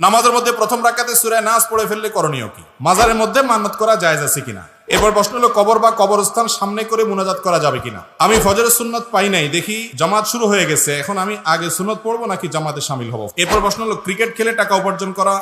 নামাজের মধ্যে প্রথম রাকাতে সূরা নাস পড়ে ফেললে করণীয় কি? মাজারের মধ্যে মান্নাত করা জায়েজ আছে কিনা? এরপর প্রশ্ন হলো কবর বা কবরস্থান সামনে করে মুনাজাত করা যাবে কিনা? আমি ফজরের সুন্নাত পাই নাই, দেখি জামাত শুরু হয়ে গেছে, এখন আমি আগে সুন্নাত পড়বো নাকি জামাতে শামিল হব? এরপর প্রশ্ন হলো ক্রিকেট খেলে টাকা উপার্জন করা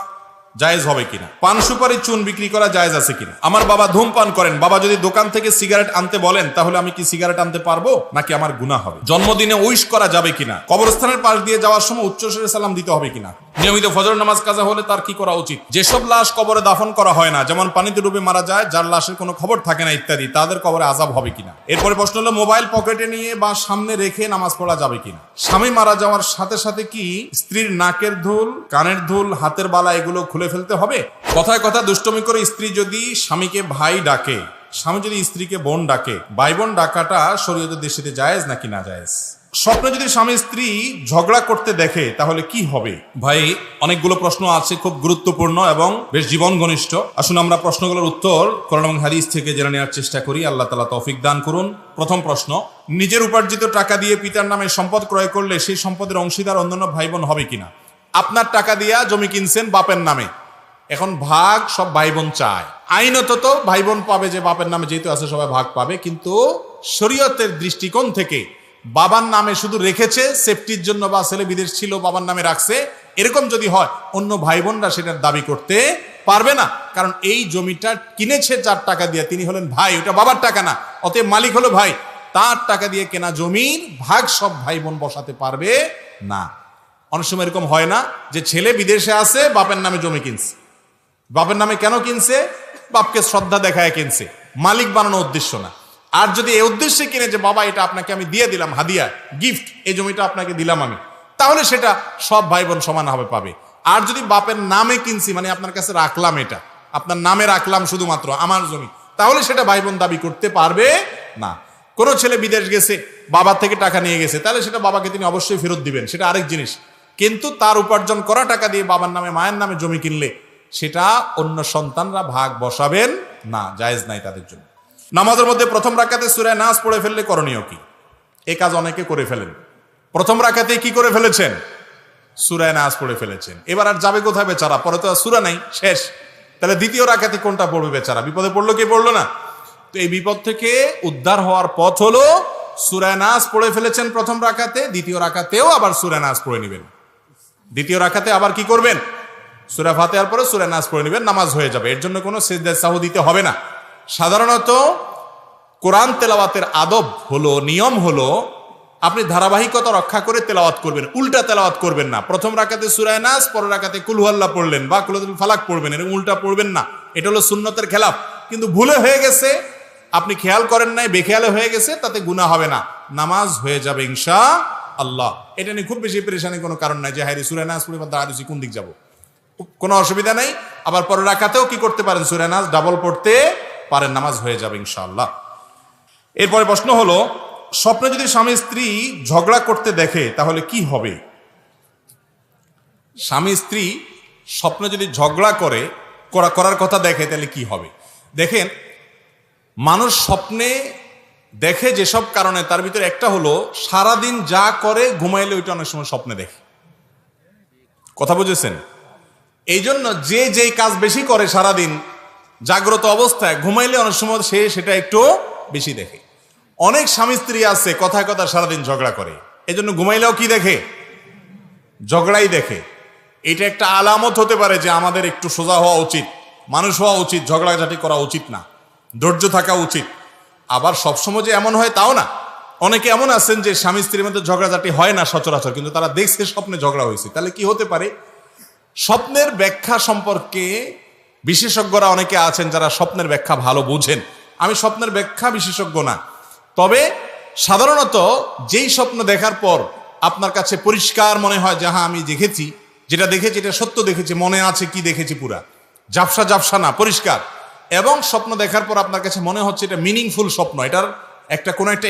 জায়েজ হবে কিনা? পান সুপারি চুন বিক্রি করা জায়েজ আছে কিনা? আমার বাবা ধূমপান করেন, বাবা যদি দোকান থেকে সিগারেট আনতে বলেন তাহলে আমি কি সিগারেট আনতে পারবো নাকি আমার গুনাহ হবে? জন্মদিনে উইশ করা যাবে কিনা? কবরস্থানের পাশ দিয়ে যাওয়ার সময় উচ্চস্বরে সালাম দিতে হবে কিনা? নিয়মিত ফজর নামাজ কাজা হলে তার কি করা উচিত? যেসব লাশ কবরে দাফন করা হয় না, যেমন পানিতে ডুবে মারা যায়, যার লাশের কোনো খবর থাকে না ইত্যাদি, তাদের কবরে আযাব হবে কিনা? এরপরে প্রশ্ন হলো মোবাইল পকেটে নিয়ে বা সামনে রেখে নামাজ পড়া যাবে কিনা? স্বামী মারা যাওয়ার সাথে সাথে কি স্ত্রীর নাকের ধুল, কানের ধুল, হাতের বালা এগুলো খুলে ফেলতে হবে? কথায় কথা দুষ্টমি করে স্ত্রী যদি স্বামীকে ভাই ডাকে, স্বামী যদি স্ত্রীকে বোন ডাকে, ভাই বোন ডাকাটা শরীয়তের দৃষ্টিতে জায়েজ নাকি না জায়েজ? স্বপ্নে যদি স্বামী স্ত্রী ঝগড়া করতে দেখে তাহলে কি হবে? ভাই, অনেকগুলো প্রশ্ন আছে, খুব গুরুত্বপূর্ণ এবং বেশ জীবন ঘনিষ্ঠ। আসুন আমরা প্রশ্নগুলোর উত্তর কোরআন এবং হাদিস থেকে জেনে নেওয়ার চেষ্টা করি। আল্লাহ তাআলা তৌফিক দান করুন। প্রথম প্রশ্ন, নিজের উপার্জিত টাকা দিয়ে পিতার নামে সম্পদ ক্রয় করলে সেই সম্পদের অংশীদার অন্যান্য ভাই বোন হবে কিনা? আপনার টাকা দিয়া জমি কিনছেন বাপের নামে, এখন ভাগ সব ভাই বোন চায়। আইনত তো ভাই বোন পাবে, যে বাপের নামে যেহেতু আছে সবাই ভাগ পাবে, কিন্তু শরীয়তের দৃষ্টিকোণ থেকে বাবার নামে শুধু রেখেছে সেফটির জন্য, বা ছেলে বিদেশ ছিল বাবার নামে রাখছে, এরকম যদি হয় অন্য ভাই বোনরা সেটার দাবি করতে পারবে না। কারণ এই জমিটা কিনেছে যার টাকা দিয়ে, তিনি হলেন ভাই, ওটা বাবার টাকা না, অতএব মালিক হলো ভাই। তার টাকা দিয়ে কেনা জমির ভাগ সব ভাই বোন বসাতে পারবে না। অনেক সময় এরকম হয় না যে ছেলে বিদেশে আছে, বাপের নামে জমি কিনছে। বাপের নামে কেন কিনছে? বাপকে শ্রদ্ধা দেখায় কিনছে, মালিক বানানোর উদ্দেশ্য না। আর যদি এই উদ্দেশ্যে কিনে যে বাবা এটা আপনাকে আমি দিয়ে দিলাম হাদিয়া, গিফট, এই জমিটা আপনাকে দিলাম আমি, তাহলে সেটা সব ভাই বোন সমানভাবে পাবে। আর যদি বাপের নামে কিনছি, মানে আপনার কাছে রাখলাম, এটা আপনার নামে রাখলাম শুধুমাত্র আমার জমি, তাহলে সেটা ভাই বোন দাবি করতে পারবে না। কোনো ছেলে বিদেশ গেছে, বাবার থেকে টাকা নিয়ে গেছে, তাহলে সেটা বাবাকে তিনি অবশ্যই ফেরত দিবেন, সেটা আরেক জিনিস। কিন্তু তার উপার্জন করা টাকা দিয়ে বাবার নামে মায়ের নামে জমি কিনলে সেটা অন্য সন্তানরা ভাগ বসাবেন না, জায়েজ নাই তাদের জন্য। নামাজের মধ্যে প্রথম রাকাতে সূরা নাস পড়ে ফেললে করণীয় কি? এই কাজ অনেকে করে ফেলেন। প্রথম রাকাতে কি করে ফেলেছেন? সূরা নাস পড়ে ফেলেছেন। এবার আর যাবে কোথায় বেচারা? পরে তো আর সূরা নাই, শেষ। তাহলে দ্বিতীয় রাকাতে কোনটা পড়বে বেচারা? বিপদে পড়লো কি পড়লো না? তো এই বিপদ থেকে উদ্ধার হওয়ার পথ হলো সূরা নাস পড়ে ফেলেছেন প্রথম রাকাতে, দ্বিতীয় রাকাতেও আবার সূরা নাস পড়ে নেবেন। দ্বিতীয় রাকাতে আবার কি করবেন? সূরা ফাতিহার পরে সূরা নাস পড়ে নেবেন, নামাজ হয়ে যাবে। এর জন্য কোনো সিজদা সাহু দিতে হবে না। সাধারণত কোরআন তেলাওয়াতের আদব হলো, নিয়ম হলো, আপনি ধারাবাহিকতা রক্ষা করে তেলাওয়াত করবেন, উল্টা তেলাওয়াত করবেন না। প্রথম রাকাতে সূরা নাস, পরের রাকাতে কুল হুয়াল্লাহ পড়লেন বা কুল ফালাক পড়বেন, এরকম উল্টা পড়বেন না। এটা হলো সুন্নতের খেলাফ। কিন্তু ভুলে হয়ে গেছে, আপনি খেয়াল করেন নাই, বেখেয়ালে হয়ে গেছে, তাতে গুনাহ হবে না, নামাজ হয়ে যাবে ইনশাআল্লাহ। এটা নিয়ে খুব বেশি পেরেশানির কোনো কারণ নাই যে হায়রে সূরা নাস পড়ে দাঁড়িয়েছি কোন দিক যাব, কোনো অসুবিধা নাই। আবার পরের রাকাতেও কি করতে পারেন? সূরা নাস ডাবল পড়তে পারেন, নামাজ হয়ে যাবে ইনশাআল্লাহ। এরপরে প্রশ্ন হলো, স্বপ্নে যদি স্বামী স্ত্রী ঝগড়া করতে দেখে তাহলে কি হবে? স্বামী স্ত্রী স্বপ্নে যদি ঝগড়া করার কথা দেখে তাহলে কি হবে? দেখেন, মানুষ স্বপ্নে দেখে যেসব কারণে, তার ভিতরে একটা হলো সারাদিন যা করে ঘুমাইলে ওইটা অনেক সময় স্বপ্নে দেখে। কথা বুঝেছেন? এই জন্য যে যেই কাজ বেশি করে সারাদিন জাগ্রত অবস্থায়, ঘুমাইলে অনেক সময় সে সেটা একটু বেশি দেখে। অনেক স্বামী স্ত্রী আছে কথায় কথা সারাদিন ঝগড়া করে, এই জন্য ঘুমাইলেও কি দেখে? ঝগড়াই দেখে। এটা একটা আলামত হতে পারে যে আমাদের একটু সোজা হওয়া উচিত, মানুষ হওয়া উচিত, ঝগড়াঝাটি করা উচিত না, ধৈর্য থাকা উচিত। আবার সবসময় যে এমন হয় তাও না। অনেকে এমন আছেন যে স্বামী স্ত্রীর মধ্যে ঝগড়াঝাটি হয় না সচরাচর, কিন্তু তারা দেখছে স্বপ্নে ঝগড়া হয়েছে। তাহলে কি হতে পারে? স্বপ্নের ব্যাখ্যা সম্পর্কে বিশেষজ্ঞরা অনেকে আছেন যারা স্বপ্নের ব্যাখ্যা ভালো বুঝেন। আমি স্বপ্নের ব্যাখ্যা বিশেষজ্ঞ না, তবে সাধারণত যেই স্বপ্ন দেখার পর আপনার কাছে পরিষ্কার মনে হয় যে হ্যাঁ আমি দেখেছি, যেটা দেখেছি এটা সত্য দেখেছি, মনে আছে কি দেখেছি, পুরা ঝাপসা ঝাপসা না, পরিষ্কার, এবং স্বপ্ন দেখার পর আপনার কাছে মনে হচ্ছে এটা মিনিংফুল স্বপ্ন, এটার একটা কোনো একটা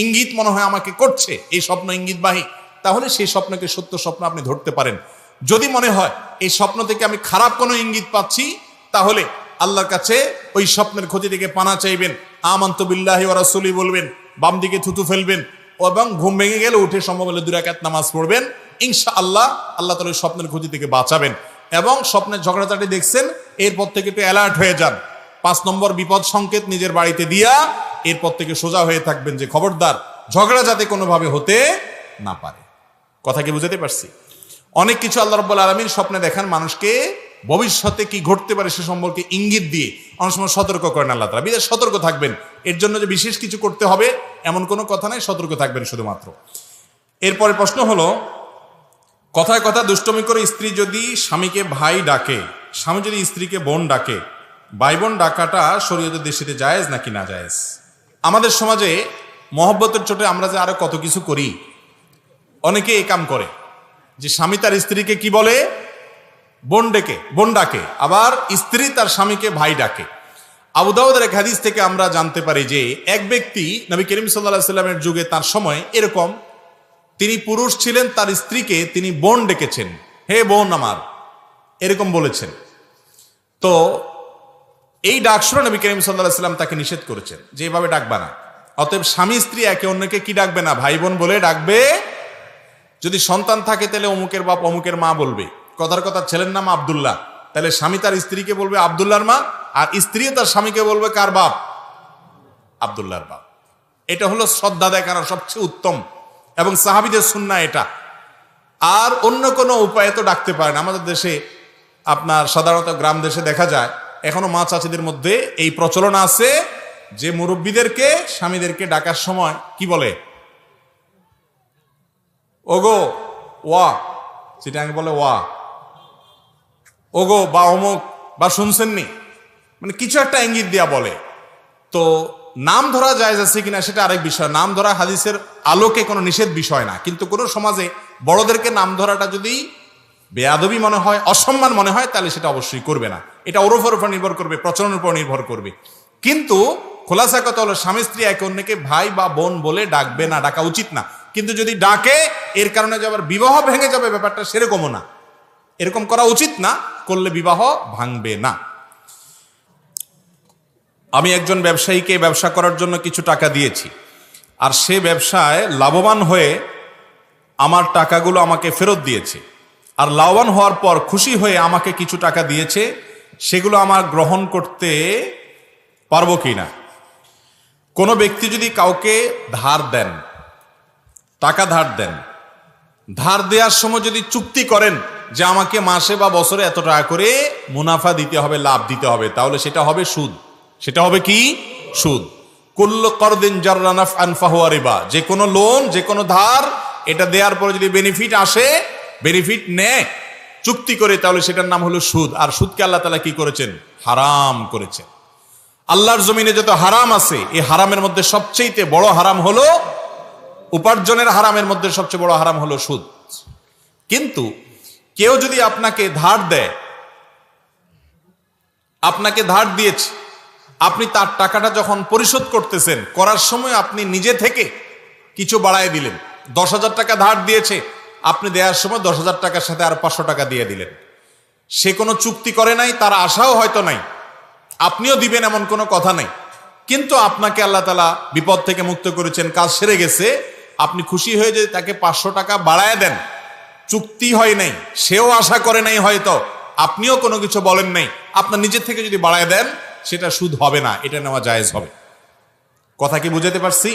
ইঙ্গিত মনে হয় আমাকে করছে, এই স্বপ্ন ইঙ্গিতবাহী, তাহলে সেই স্বপ্নকে সত্য স্বপ্ন আপনি ধরতে পারেন। যদি মনে হয় এই স্বপ্ন থেকে আমি খারাপ কোনো ইঙ্গিত পাচ্ছি, তাহলে আল্লাহর কাছে ওই স্বপ্নের ক্ষতি থেকে পানা চাইবেন, আমানতু বিল্লাহি ওয়া রাসূলি বলবেন, বাম দিকে থুতু ফেলবেন, এবং ঘুম ভেঙে গেলে উঠে সম্ভব হলে 2 রাকাত নামাজ পড়বেন। ইনশাআল্লাহ আল্লাহ তাআলা স্বপ্নের ক্ষতি থেকে বাঁচাবেন। এবং স্বপ্নে ঝগড়াঝাটি দেখছেন, এরপর থেকে একটু অ্যালার্ট হয়ে যান। 5 নম্বর বিপদ সংকেত নিজের বাড়িতে দিয়া এরপর থেকে সোজা হয়ে থাকবেন যে খবরদার ঝগড়া যাতে কোনোভাবে হতে না পারে। কথা কি বুঝাতে পারছি? অনেক কিছু আল্লাহ রাব্বুল আলামিন স্বপ্নে দেখান মানুষকে, ভবিষ্যতে কি ঘটতে পারে সে সম্পর্কে ইঙ্গিত দিয়ে অনেক সময় সতর্ক করেন আল্লাহ তাআলা। বিশেষ সতর্ক থাকবেন, এর জন্য যে বিশেষ কিছু করতে হবে এমন কোনো কথা নাই, সতর্ক থাকবেন শুধুমাত্র। এরপরে প্রশ্ন হলো, কথায় কথা দুষ্টমি করে স্ত্রী যদি স্বামীকে ভাই ডাকে, স্বামী যদি স্ত্রীকে বোন ডাকে, ভাই বোন ডাকাটা শরীয়তের দৃষ্টিতে জায়েজ নাকি না জায়েজ? আমাদের সমাজে মহব্বতের চোটে আমরা যে আরো কত কিছু করি, অনেকে এই কাম করে যে স্বামী তার স্ত্রীকে কি বলে, বোন ডাকে, আবার স্ত্রী তার স্বামীকে ভাই ডাকে। আবু দাউদের এক হাদিস থেকে আমরা জানতে পারি যে এক ব্যক্তি নবী করিম সাল্লাল্লাহু আলাইহি সাল্লামের যুগে তার সময় এরকম, তিনি পুরুষ ছিলেন, তার স্ত্রীকে তিনি বোন ডেকেছেন, হে বোন আমার, এরকম বলেছেন। তো এই ডাক শুনে নবী করিম সাল্লাল্লাহু আলাইহি সাল্লাম তাকে নিষেধ করেছেন যে এভাবে ডাকবা না। অতএব স্বামী স্ত্রী একে অন্যকে কি ডাকবে না, ভাই বোন বলে ডাকবে। যদি সন্তান থাকে তাহলে অমুকের বাপ অমুকের মা বলবে। কথার কথা ছেলের নাম আব্দুল্লাহ, তাহলে স্বামী তার স্ত্রীকে বলবে আব্দুল্লাহর মা, আর স্ত্রী তার স্বামীকে বলবে কার বাপ, আব্দুল্লাহর বাপ। এটা হলো শ্রদ্ধা দেখানোর সবচেয়ে উত্তম এবং সাহাবীদের সুন্নাহ এটা। আর অন্য কোনো উপায়ে তো ডাকতে পারেন। আমাদের দেশে আপনার সাধারণত গ্রাম দেশে দেখা যায় এখনো মা চাচিদের মধ্যে এই প্রচলন আছে যে মুরব্বীদেরকে স্বামীদেরকে ডাকার সময় কি বলে, ওগো ওয়া, চিটাঙ্গে বলে ওয়া, ওগো বা অমুক বা শুনছেননি, মানে কিছু একটা ইঙ্গিত দিয়া বলে। তো নাম ধরা জায়েজ আছে কিনা সেটা আরেক বিষয়। নাম ধরা হাদিসের আলোকে কোনো নিষেধ বিষয় না, কিন্তু কোনো সমাজে বড়দেরকে নাম ধরাটা যদি বেয়াদবি মনে হয়, অসম্মান মনে হয়, তাহলে সেটা অবশ্যই করবে না। এটা ওরফের উপর নির্ভর করবে, প্রচলনের উপর নির্ভর করবে। কিন্তু খোলাসা কথা হলো স্বামী স্ত্রী একে অন্যকে ভাই বা বোন বলে ডাকবে না, ডাকা উচিত না। কিন্তু যদি ডাকে এর কারণে যে আবার বিবাহ ভেঙে যাবে ব্যাপারটা সেরকমও না, এরকম করা উচিত না, করলে বিবাহ ভাঙবে না। আমি একজন ব্যবসায়ীকে ব্যবসা করার জন্য কিছু টাকা দিয়েছি, আর সে ব্যবসায় লাভবান হয়ে আমার টাকাগুলো আমাকে ফেরত দিয়েছে, আর লাভবান হওয়ার পর খুশি হয়ে আমাকে কিছু টাকা দিয়েছে, সেগুলো আমার গ্রহণ করতে পারবো কিনা? কোনো ব্যক্তি যদি কাউকে ধার দেন, টাকা ধার দেন, ধার দেওয়ার সময় যদি চুক্তি করেন যে আমাকে মাসে বা বছরে এত টাকা করে মুনাফা দিতে হবে, লাভ দিতে হবে, তাহলে সেটা হবে সুদ। সেটা হবে কি? সুদ। কুল্লু করদিন জাররা নাফআন ফাহুয়া রিবা। যে কোনো লোন, যে কোনো ধার, এটা দেওয়ার পরে যদি বেনিফিট আসে, বেনিফিট নেয় চুক্তি করে, তাহলে সেটার নাম হলো সুদ। আর সুদকে আল্লাহ তাআলা কি করেছেন? হারাম করেছেন। আল্লাহর জমিনে যত হারাম আছে, এই হারামের মধ্যে সবচেয়ে বড় হারাম হলো, উপার্জনের হারামের মধ্যে সবচেয়ে বড় হারাম হলো সুদ। কিন্তু কেউ যদি আপনাকে ধার দেয়, আপনাকে ধার দিয়েছে, আপনি তার টাকাটা যখন পরিশোধ করতেছেন, করার সময় আপনি নিজে থেকে কিছু বাড়ায় দিলেন। 10,000 টাকা ধার দিয়েছে, আপনি দেওয়ার সময় 10,000 টাকার সাথে আর 500 টাকা দিয়ে দিলেন। সে কোনো চুক্তি করে নাই, তার আশাও হয়তো নাই, আপনিও দিবেন এমন কোনো কথা নেই। কিন্তু আপনাকে আল্লাহ তাআলা বিপদ থেকে মুক্ত করেছেন, কাজ সেরে গেছে, আপনি খুশি হয়ে যে তাকে 500 টাকা বাড়ায় দেন। চুক্তি হয় নাই, সেও আশা করে নাই, হয়তো আপনিও কোনো কিছু বলেন নাই, আপনার নিজের থেকে যদি বাড়ায় দেন, সেটা সুদ হবে না, এটা নেওয়া জায়েজ হবে। কথা কি বুঝাতে পারছি?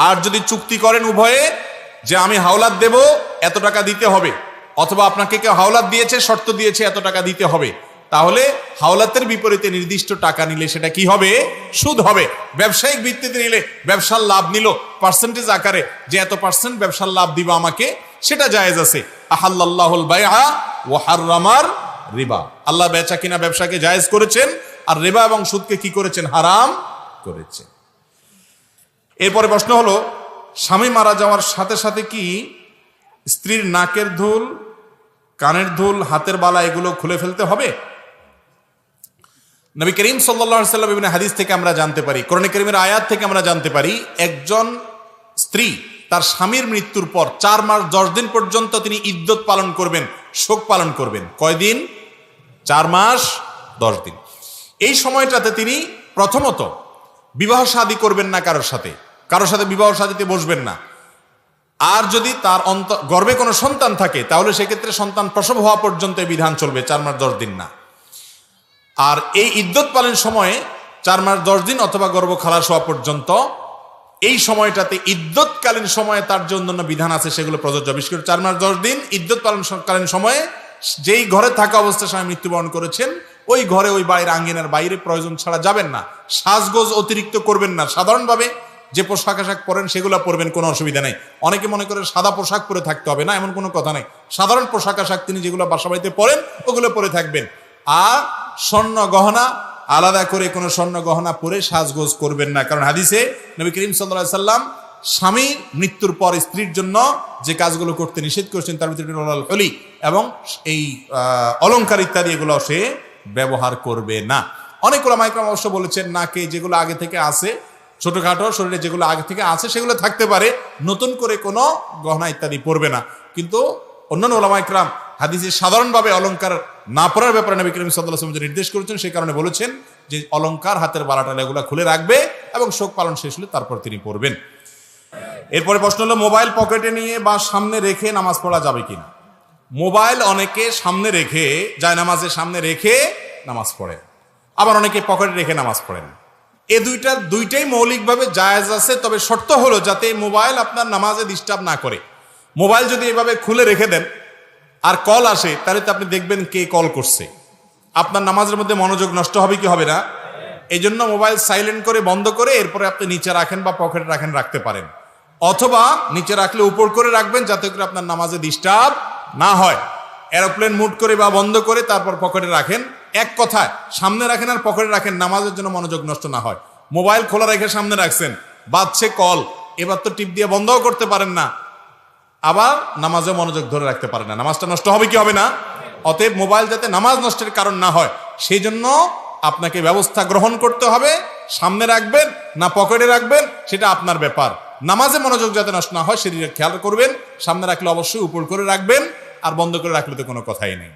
আর যদি চুক্তি করেন উভয়ে যে আমি হাওলাত দেব, এত টাকা দিতে হবে, অথবা আপনাকে কেউ হাওলাত দিয়েছে, শর্ত দিয়েছে এত টাকা দিতে হবে, তাহলে হাওলাতের বিপরীতে নির্দিষ্ট টাকা নিলে সেটা কি হবে? সুদ হবে। ব্যবসায়িক ভিত্তিতে নিলে, ব্যবসার লাভ নিল পার্সেন্টেজ আকারে, যে এত পার্সেন্ট ব্যবসার লাভ দিব আমাকে, সেটা জায়েজ আছে। আহাল্লাল্লাহুল বাইআ ওয়া হাররামার রিবা। আল্লাহ বেচা কিনা ব্যবসাকে জায়েজ করেছেন, আর রিবা এবং সুদকে কি করেছেন? হারাম করেছেন। এরপরে প্রশ্ন হলো, স্বামী মারা যাওয়ার সাথে সাথে কি স্ত্রীর নাকের দুল, কানের দুল, হাতের বালা এগুলো খুলে ফেলতে হবে? নবী করিম সাল্লাল্লাহু আলাইহি ওয়াসাল্লাম বিভিন্ন হাদিস থেকে আমরা জানতে পারি, কোরআন কারীমের আয়াত থেকে আমরা জানতে পারি, একজন স্ত্রী তার স্বামীর মৃত্যুর পর 4 মাস 10 দিন পর্যন্ত তিনি ইদ্যত পালন করবেন, শোক পালন করবেন। কয়দিন? 4 মাস 10 দিন। এই সময়টাতে তিনি প্রথমত বিবাহ শাদী করবেন না, কারোর সাথে বিবাহ শাদীতে বসবেন না। আর যদি তার গর্ভে কোনো সন্তান থাকে তাহলে সেক্ষেত্রে সন্তান প্রসব হওয়া পর্যন্ত এই বিধান চলবে, 4 মাস 10 দিন না। আর এই ইদ্যত পালন সময়ে 4 মাস 10 দিন অথবা গর্ভ খালাস হওয়া পর্যন্ত এই সময়টাতে ইদ্যতকালীন সময়ে তার যে অন্যান্য বিধান আছে সেগুলো প্রযোজ্য। বিশেষ করে 4 মাস 10 দিন ইদ্যত পালনকালীন সময়ে যেই ঘরে থাকা অবস্থায় স্বামী মৃত্যুবরণ করেছেন ওই ঘরে ওই বাড়ির আঙ্গিনার বাইরে প্রয়োজন ছাড়া যাবেন না, সাজগোজ অতিরিক্ত করবেন না, সাধারণভাবে যে পোশাক আশাক পরেন সেগুলো পরবেন, কোনো অসুবিধা নেই। অনেকে মনে করে সাদা পোশাক পরে থাকতে হবে, না, এমন কোনো কথা নেই। সাধারণ পোশাক আশাক তিনি যেগুলো বাসা বাড়িতে পরেন ওগুলো পরে থাকবেন। আর স্বর্ণ গহনা আলাদা করে কোনো স্বর্ণ গহনা পরে সাজগোজ করবেন না, কারণ হাদিসে নবী করিম সাল্লাল্লাহু আলাইহি সাল্লাম স্বামী মৃত্যুর পর স্ত্রীর জন্য যে কাজগুলো করতে নিষেধ করেছেন তার ভিতরে হলি এবং এই অলংকার ইত্যাদি এগুলো সে ব্যবহার করবে না। অনেক ওলামা ইকরাম অবশ্য বলেছেন নাকে যেগুলো আগে থেকে আছে, ছোটখাটো শরীরে যেগুলো আগে থেকে আছে সেগুলো থাকতে পারে, নতুন করে কোনো গহনা ইত্যাদি পরবে না। কিন্তু অন্যান্য ওলামা ইকরাম হাদিসে সাধারণভাবে অলংকার না পরার ব্যাপারে নবী করিম সাল্লাল্লাহু আলাইহি ওয়াসাল্লাম নির্দেশ করেছেন, সেই কারণে বলেছেন যে অলংকার, হাতের বালাটাল এগুলো খুলে রাখবে এবং শোক পালন শেষ হলে তারপর তিনি পড়বেন। এরপরে প্রশ্ন হলো মোবাইল পকেটে নিয়ে বা সামনে রেখে নামাজ পড়া যাবে কিনা। মোবাইল অনেকে সামনে রেখে যায়, নামাজের সামনে রেখে নামাজ পড়ে, আবার অনেকে পকেটে রেখে নামাজ পড়েন। এই দুইটাই মৌলিকভাবে জায়েজ আছে, তবে শর্ত হলো যাতে মোবাইল আপনার নামাজে ডিস্টার্ব না করে। মোবাইল যদি এভাবে খুলে রেখে দেন আর কল আসে তাহলে তো আপনি দেখবেন কে কল করছে, আপনার নামাজের মধ্যে মনোযোগ নষ্ট হবে কি হবে না। এই জন্য মোবাইল সাইলেন্ট করে বন্ধ করে এরপরে আপনি নিচে রাখেন বা পকেটে রাখতে পারেন, অথবা নিচে রাখলে উপর করে রাখবেন যাতে করে আপনার নামাজে ডিস্টার্ব না হয়। এরোপ্লেন মুড করে বা বন্ধ করে তারপর পকেটে রাখেন, এক কথায় সামনে রাখেন আর পকেটে রাখেন, নামাজের জন্য মনোযোগ নষ্ট না হয়। মোবাইল খোলা রেখে সামনে রাখছেন, বাজছে কল, এবার তো টিপ দিয়ে বন্ধও করতে পারেন না, আবার নামাজে মনোযোগ ধরে রাখতে পারেন না, নামাজটা নষ্ট হবে কি হবে না। অতএব মোবাইল যাতে নামাজ নষ্টের কারণ না হয় সেই জন্য আপনাকে ব্যবস্থা গ্রহণ করতে হবে। সামনে রাখবেন না পকেটে রাখবেন সেটা আপনার ব্যাপার, নামাজে মনোযোগ যাতে নষ্ট না হয় সেদিকে খেয়াল করবেন। সামনে রাখলে অবশ্যই উপর করে রাখবেন, আর বন্ধ করে রাখলে তো কোনো কথাই নেই।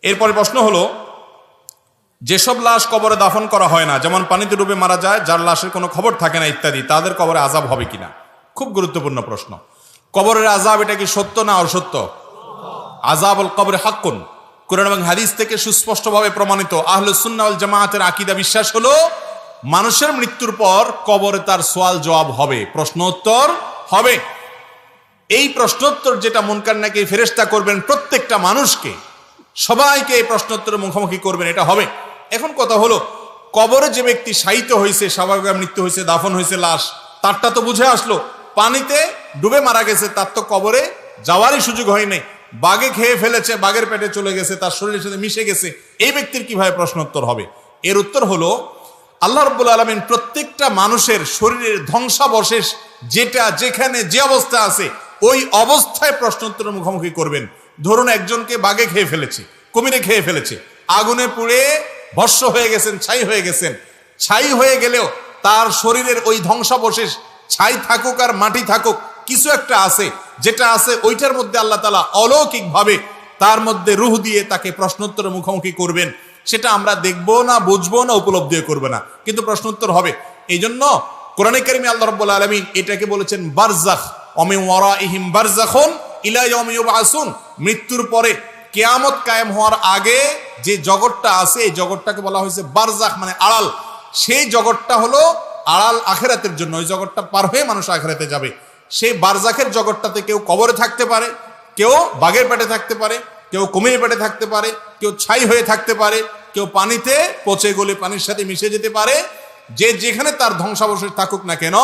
এরপরে প্রশ্ন হলো যেসব লাশ কবরে দাফন করা হয় না, যেমন পানিতে ডুবে মারা যায়, যার লাশের কোনো খবর থাকে না ইত্যাদি, তাদের কবরে আযাব হবে কিনা। খুব গুরুত্বপূর্ণ প্রশ্ন। কবরের আযাব এটা কি সত্য না অসত্য? আযাবুল কবর হাক্কুন, কুরআন এবং হাদিস থেকে সুস্পষ্টভাবে প্রমাণিত। আহলুস সুন্নাহ ওয়াল জামাআতের আকীদা বিশ্বাস হলো মানুষের মৃত্যুর পর কবরে তার সওয়াল জবাব হবে, প্রশ্ন উত্তর হবে। এই প্রশ্নোত্তর যেটা মুনকার নাকির ফেরেশতা করবেন প্রত্যেকটা মানুষকে, সবাইকে এই প্রশ্নোত্তরের মুখোমুখি করবেন, এটা হবে। এখন কথা হলো কবরে যে ব্যক্তি শায়িত হয়েছে, স্বাভাবিক মৃত্যু হয়েছে, দাফন হয়েছে লাশ, তারটা তো বুঝে আসলো। পানিতে ডুবে মারা গেছে, তার তো কবরে যাওয়ারই সুযোগ হয়নি, বাঘে খেয়ে ফেলেছে, বাঘের পেটে চলে গেছে, তার শরীরের সাথে মিশে গেছে, এই ব্যক্তির কিভাবে প্রশ্নোত্তর হবে? এর উত্তর হলো আল্লাহ রাব্বুল আলামিন প্রত্যেকটা মানুষের শরীরের ধ্বংসাবশেষ যেটা যেখানে যে অবস্থা আছে ওই অবস্থায় প্রশ্নোত্তরের মুখোমুখি করবেন। ধরুন একজনকে বাঘে খেয়ে ফেলেছে, কুমিরে খেয়ে ফেলেছে, আগুনে পুড়ে ভস্ম হয়ে গেছেন, ছাই হয়ে গেছেন। ছাই হয়ে গেলেও তার শরীরের ওই ধ্বংসাবশেষ, ছাই থাকুক আর মাটি থাকুক, কিছু একটা আছে, যেটা আছে ওইটার মধ্যে আল্লাহ তাআলা অলৌকিকভাবে তার মধ্যে রূহ দিয়ে তাকে প্রশ্নোত্তরের মুখোমুখি করবেন। সেটা আমরা দেখবো না, বুঝবো না, উপলব্ধিও করবে না, কিন্তু প্রশ্নোত্তর হবে। এই জন্য কোরআনে কারিমে আল্লাহ রাব্বুল আলামিন এটাকে বলেছেন বারজাখ, ওমিন ওয়ারাইহিম বারজাখুন ইলা ইয়াউমি ইউবআসুন। মৃত্যুর পরে কিয়ামত কায়েম হওয়ার আগে যে জগৎটা আছে এই জগৎটাকে বলা হয়েছে বারজাখ, মানে আড়াল। সেই জগৎটা হলো আড়াল আখিরাতের জন্য, ওই জগৎটা পার হয়ে মানুষ আখিরাতে যাবে। সেই বারজাখের জগৎটাতে কেউ কবরে থাকতে পারে, কেউ বাঘের পেটে থাকতে পারে, কেউ কুমিরের পেটে থাকতে পারে, কেউ ছাই হয়ে থাকতে পারে, কেউ পানিতে পচে গলে পানির সাথে মিশে যেতে পারে। যে যেখানে তার ধ্বংসাবশেষ থাকুক না কেন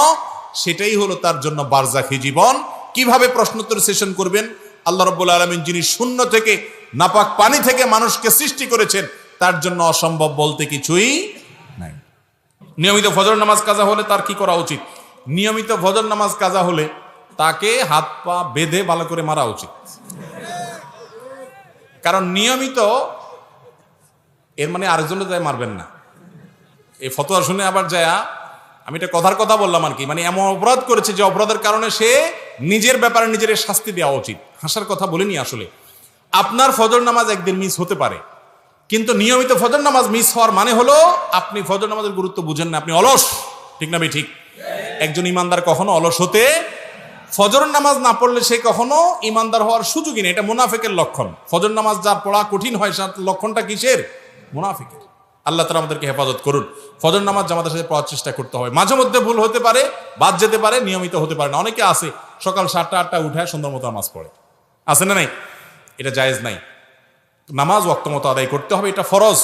সেটাই হলো তার জন্য বারজাখী জীবন। কিভাবে প্রশ্নোত্তর সেশন করবেন? আল্লাহ রাব্বুল আলামিন যিনি শূন্য থেকে নাপাক পানি থেকে মানুষকে সৃষ্টি করেছেন তার জন্য অসম্ভব বলতে কিছুই নাই। নিয়মিত ফজর নামাজ কাজা হলে তার কি করা উচিত? নিয়মিত ফজর নামাজ কাজা হলে তাকে হাত পা বেঁধে ভালো করে মারা উচিত। কারণ নিয়মিত এর মানে আরেকজনে যায় মারবেন না। এই ফতোয়া শুনে আবার যায়, আমি এটা কথার কথা বললাম আর কি, মানে এমন অপরাধ করেছে যে অপরাধের কারণে সে নিজের ব্যাপারে নিজের শাস্তি দেওয়া উচিত। হাসার কথা বলিনি আসলে। আপনার ফজর নামাজ একদিন মিস হতে পারে, কিন্তু নিয়মিত ফজর নামাজ মিস হওয়ার মানে হলো আপনি ফজর নামাজের গুরুত্ব বুঝেন না, আপনি অলস। ঠিক না ভাই? ঠিক। একজন ইমানদার কখনো অলস হতে ফজর নামাজ না পড়লে সে কখনো ইমানদার হওয়ার সুযোগই নেই, এটা মুনাফিকের লক্ষণ। ফজর নামাজ যার পড়া কঠিন হয় তার লক্ষণটা কিসের? মুনাফিকের। আল্লাহ তাআলা আমাদেরকে হেফাজত করুন। ফজর নামাজ জামাতের সাথে পড়ার চেষ্টা করতে হবে। মাঝে মধ্যে ভুল হতে পারে, বাদ যেতে পারে, নিয়মিত হতে পারে না। অনেকে আছে সকাল 7টা 8টা উঠে সুন্দর মতো নামাজ পড়ে, আছে না নাই? এটা জায়েজ নাই। নামাজ ওয়াক্ত মতো আদায় করতে হবে, এটা ফরজ।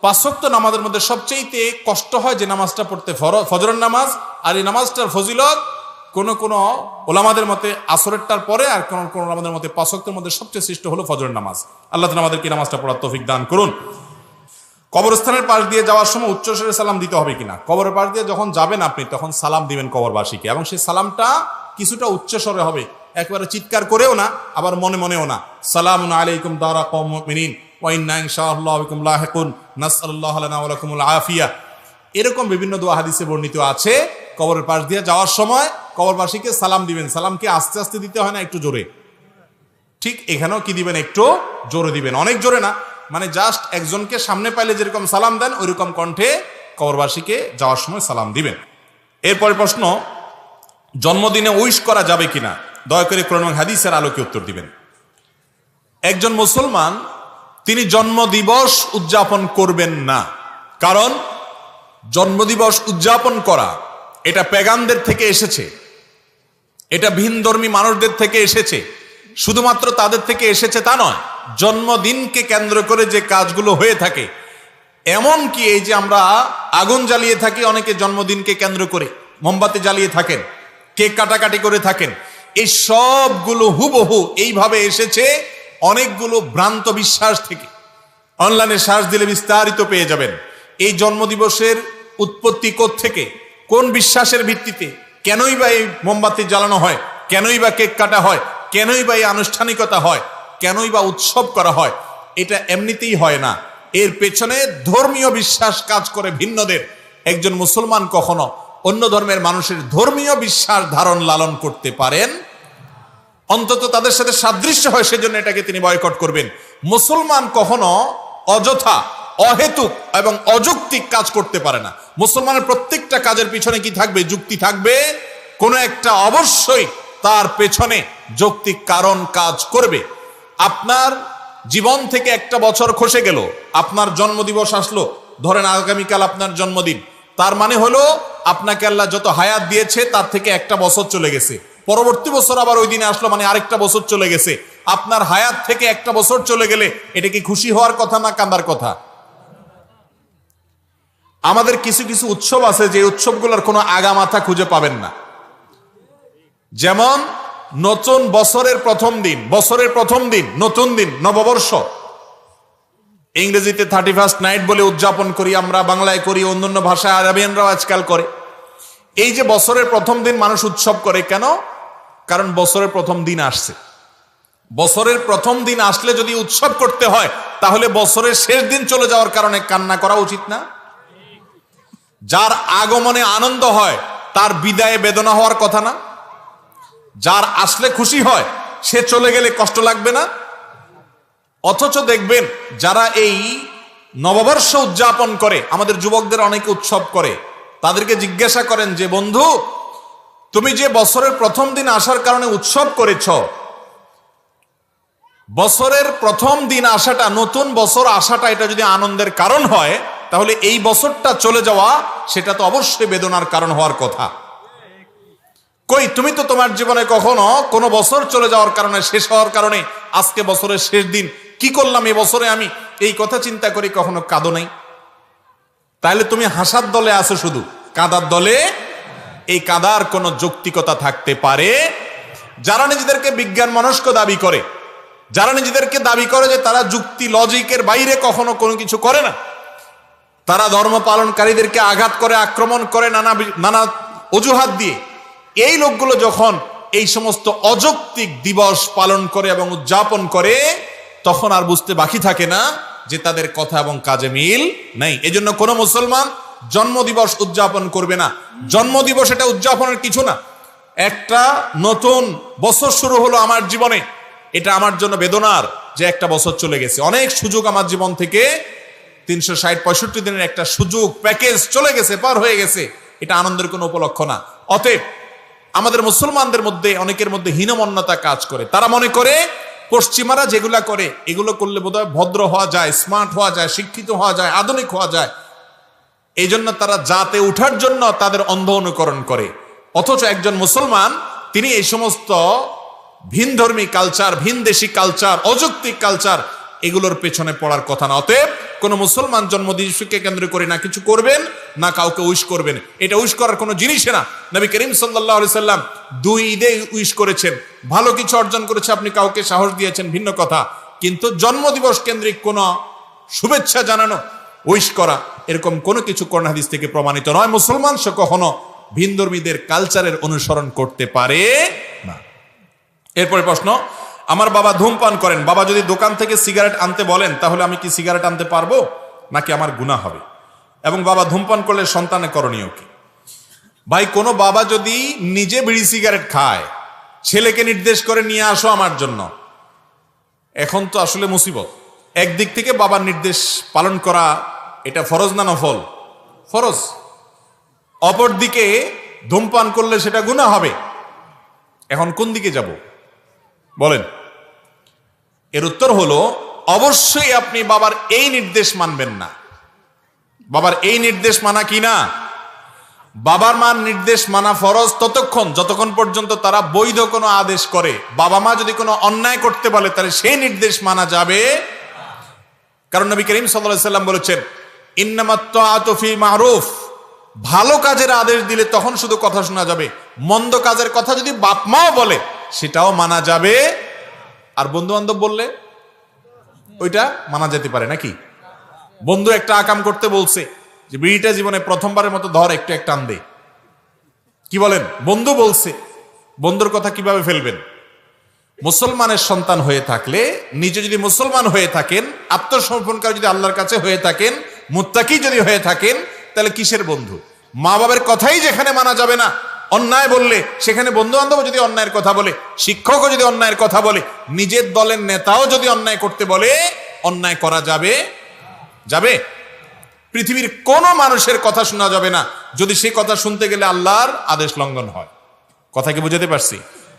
5 ওয়াক্ত নামাজের মধ্যে সবচেয়ে কষ্ট হয় যে নামাজটা পড়তে, ফজরের নামাজ। আর এই নামাজটার ফজিলত কোন ওলামাদের মতে আসরেরটার পরে, আর কোন ওলামাদের মতে 5 ওয়াক্তের মধ্যে সবচেয়ে শ্রেষ্ঠ হলো ফজরের নামাজ। আল্লাহ তাআলা আমাদেরকে নামাজটা পড়ার তৌফিক দান করুন। কবরস্থানের পাশ দিয়ে যাওয়ার সময় উচ্চস্বরে সালাম দিতে হবে কিনা? কবরের পাশ দিয়ে যখন যাবেন আপনি, তখন সালাম দিবেন কবরবাসীকে, এবং সেই সালামটা কিছুটা উচ্চস্বরে হবে, একবারে চিৎকার করেও না, আবার মনে মনেও না। সালামুন আলাইকুম দারা কওমুল মুমিনিন ওয়া ইন্না ইনশাআল্লাহু বিকুম লাহিকুন নাসআলুল্লাহ লানা ওয়া লাকুমুল আফিয়া। এরকম বিভিন্ন দোয়া হাদিসে বর্ণিত আছে। কবরের পাশ দিয়ে যাওয়ার সময় কবরবাসীকে সালাম দিবেন। সালামকে আস্তে আস্তে দিতে হয় না, একটু জোরে। ঠিক এখানেও কি দিবেন? একটু জোরে দিবেন, অনেক জোরে না। মানে জাস্ট একজনকে সামনে পাইলে যেরকম সালাম দেন ওইরকম কণ্ঠে কবরবাসীকে যাওয়ার সময় সালাম দিবেন। এরপরে প্রশ্ন, জন্মদিনে উইশ করা যাবে কিনা? দয়া করে কোরআন এবং হাদিসের আলোকে উত্তর দিবেন। একজন মুসলমান তিনি জন্মদিবস উদযাপন করবেন না, কারণ জন্মদিবস উদযাপন করা এটা পেগানদের থেকে এসেছে, এটা ভিনধর্মী মানুষদের থেকে এসেছে। শুধুমাত্র তাদের থেকে এসেছে তা নয়, জন্মদিনকে কেন্দ্র করে যে কাজগুলো হয়ে থাকে, এমন কি এই যে আমরা আগুন জ্বালিয়ে থাকি, অনেকে জন্মদিনকে কেন্দ্র করে মোমবাতি জ্বালিয়ে থাকেন, কেক কাটাকাটি করে থাকেন, এই সবগুলো হুবহু এইভাবে এসেছে অনেকগুলো ভ্রান্ত বিশ্বাস থেকে। অনলাইনে সার্চ দিলে বিস্তারিত পেয়ে যাবেন এই জন্মদিবসের উৎপত্তি কোত্থেকে, কোন বিশ্বাসের ভিত্তিতে, কেনই বা এই মোমবাতি জ্বালানো হয়, কেনই বা কেক কাটা হয়, কেনই বা এই আনুষ্ঠানিকতা হয়, কেনই বা উৎসব করা হয়। এটা এমনিতেই হয় না, এর পেছনে ধর্মীয় বিশ্বাস কাজ করে ভিন্নদের। একজন মুসলমান কখনো অন্য ধর্মের মানুষের ধর্মীয় বিশ্বাস ধারণ লালন করতে পারেন, অন্তত তাদের সাথে সাদৃশ্য হয় সেজন্য এটাকে তিনি বয়কট করবেন। মুসলমান কখনো অযথা, অহেতুক এবং অযৌক্তিক কাজ করতে পারে না। মুসলমানের প্রত্যেকটা কাজের পিছনে কি থাকবে? যুক্তি থাকবে। কোনো একটা অবশ্যই তার পেছনে যৌক্তিক কারণ কাজ করবে। আপনার জীবন থেকে একটা বছর খসে গেল, আপনার জন্মদিবস আসলো, ধরেন আগামীকাল আপনার জন্মদিন, তার মানে হলো আপনাকে আল্লাহ যত হায়াত দিয়েছে তার থেকে একটা বছর চলে গেছে, পরবর্তী বছর আবার ওই দিনে আসলো, মানে আরেকটা বছর চলে গেছে। আপনার হায়াত থেকে একটা বছর চলে গেলে এটা কি খুশি হওয়ার কথা না কান্দার কথা? আমাদের কিছু কিছু উৎসব আছে যে উৎসবগুলোর কোনো আগামাথা খুঁজে পাবেন না। যেমন নতুন বছরের প্রথম দিন, নতুন দিন, নববর্ষ, ইংরেজিতে 31st নাইট বলে উদযাপন করি আমরা, বাংলায় করি, অন্যান্য ভাষায় আরবিয়ানরাও আজকাল করে। এই যে বছরের প্রথম দিন মানুষ উৎসব করে কেন? কারণ বছরের প্রথম দিন আসছে। বছরের প্রথম দিন আসলে যদি উৎসব করতে হয়, তাহলে বছরের শেষ দিন চলে যাওয়ার কারণে কান্না করা উচিত না? যার আগমনে আনন্দ হয় তার বিদায়ে বেদনা হওয়ার কথা না? যার আসলে খুশি হয় সে চলে গেলে কষ্ট লাগবে না? অথচ দেখবেন যারা এই নববর্ষ উদযাপন করে, আমাদের যুবকদের অনেকে উৎসব করে, তাদেরকে জিজ্ঞাসা করেন যে বন্ধু, তুমি যে বছরের প্রথম দিন আসার কারণে উৎসব করেছ, বছরের প্রথম দিন আসাটা, নতুন বছর আসাটা, এটা যদি আনন্দের কারণ হয়, তাহলে এই বছরটা চলে যাওয়া সেটা তো অবশ্যই বেদনার কারণ হওয়ার কথা। কই, তুমি তো তোমার জীবনে কখনো কোনো বছর চলে যাওয়ার কারণে, শেষ হওয়ার কারণে, আজকে বছরের শেষ দিন, কি করলাম এই বছরে আমি, এই কথা চিন্তা করি কখনো কাঁদো নাই? তাহলে তুমি হাসার দলে আছো, শুধু কাঁদার দলে। এই কাঁদার কোনো যৌক্তিকতা থাকতে পারে? যারা নিজেদেরকে বিজ্ঞান মনস্ক দাবি করে, যারা নিজেদেরকে দাবি করে যে তারা যুক্তি লজিকের বাইরে কখনো কোনো কিছু করে না, তারা ধর্ম পালনকারীদেরকে আঘাত করে, আক্রমণ করে নানা অজুহাত দিয়ে, এই লোকগুলো যখন এই সমস্ত অযৌক্তিক দিবস পালন করে এবং উদযাপন করে, তখন আর বুঝতে বাকি থাকে না যে তাদের কথা এবং কাজে মিল নাই। এজন্য কোনো মুসলমান জন্মদিবস উদযাপন করবে না। জন্মদিবস এটা উদযাপনের কিছু না। একটা নতুন বছর শুরু হলো আমার জীবনে, এটা আমার জন্য বেদনার যে একটা বছর চলে গেছে। অনেক সুযোগ আমার জীবন থেকে, 360-65 দিনের একটা সুযোগ প্যাকেজ চলে গেছে, পার হয়ে গেছে। এটা আনন্দের কোনো উপলক্ষ না। অতএব আমাদের মুসলমানদের মধ্যে অনেকের মধ্যে হীনমন্যতা কাজ করে। তারা মনে করে পশ্চিমারা যেগুলা করে এগুলো করলে বোধহয় ভদ্র হওয়া যায়, স্মার্ট হওয়া যায়, শিক্ষিত হওয়া যায়, আধুনিক হওয়া যায়। এই জন্য তারা জাতে উঠার জন্য তাদের অন্ধ অনুকরণ করে। অথচ একজন মুসলমান তিনি এই সমস্ত ভিনধর্মী কালচার, ভিনদেশী কালচার, অযৌক্তিক কালচার এগুলোর পেছনে পড়ার কথা না। অতএব কোন মুসলমান জন্মদিবসকে কেন্দ্র করে না কিছু করবেন, না কাউকে উইশ করবেন। এটা উইশ করার কোনো জিনিসই না। নবী করিম সাল্লাল্লাহু আলাইহি সাল্লাম 2 ঈদে উইশ করেছেন, ভালো কিছু অর্জন করেছে, আপনি কাউকে সাহস দিয়েছেন ভিন্ন কথা, কিন্তু জন্মদিবস কেন্দ্রিক কোনো শুভেচ্ছা জানানো, উইশ করা, এরকম কোনো কিছু কোরআন হাদিস থেকে প্রমাণিত নয়। মুসলমান সে কখনো ভিনধর্মীদের কালচারের অনুসরণ করতে পারে না। এরপরে প্রশ্ন, আমার বাবা ধূমপান করেন, বাবা যদি দোকান থেকে সিগারেট আনতে বলেন তাহলে আমি কি সিগারেট আনতে পারবো নাকি আমার গুনাহ হবে? এবং বাবা ধূমপান করলে সন্তানের করণীয় কি? ভাই, কোনো বাবা যদি নিজে বিড়ি সিগারেট খায়, ছেলেকে নির্দেশ করে নিয়ে আসো আমার জন্য, এখন তো আসলে মুসিবত। একদিক থেকে বাবার নির্দেশ পালন করা এটা ফরজ না নফল? ফরজ। অপর দিকে ধূমপান করলে সেটা গুনাহ হবে। এখন কোন দিকে যাব বলেন? এর উত্তর হলো, অবশ্যই আপনি বাবার এই নির্দেশ মানবেন না। বাবার এই নির্দেশ মানা কি না? বাবার মার নির্দেশ মানা ফরজ ততক্ষণ যতক্ষণ পর্যন্ত তারা বৈধ কোনো আদেশ করে। বাবা মা যদি কোনো অন্যায় করতে বলে তাহলে সেই নির্দেশ মানা যাবে। কারণ নবী করিম সাল্লাল্লাহু আলাইহি সাল্লাম বলেছেন, ইন্নামাত তাআতু ফি মারুফ, ভালো কাজের আদেশ দিলে তখন শুধু কথা শোনা যাবে, মন্দ কাজের কথা যদি বাপ মাও বলে সেটাও মানা যাবে। আর বন্ধু বান্ধব বললে ওইটা মানা যেতে পারে নাকি? বন্ধু একটা আকাম করতে বলছে যে বিড়িটা জীবনে প্রথমবারের মতো ধর, একটু একটা টান দে, কি বলেন? বন্ধু বলছে, বন্ধুর কথা কিভাবে ফেলবেন? মুসলমানের সন্তান হয়ে থাকলে, নিজে যদি মুসলমান হয়ে থাকেন, আত্মসমর্পণকারী যদি আল্লাহর কাছে হয়ে থাকেন, মুত্তাকি যদি হয়ে থাকেন, তাহলে কিসের বন্ধু? মা বাবার কথাই যেখানে মানা যাবে না, অন্যায় বললে সেখানে বন্ধু বান্ধব যদি অন্যায়ের কথা বলে, শিক্ষকও যদি অন্যায়ের কথা বলে, নিজের দলের নেতাও যদি অন্যায় করতে বলে, অন্যায় করা যাবে? যাবে? পৃথিবীর কোন মানুষের কথা শোনা যাবে না যদি সেই কথা শুনতে গেলে আল্লাহর আদেশ লঙ্ঘন হয়। কথা কি বুঝাতে পারছি?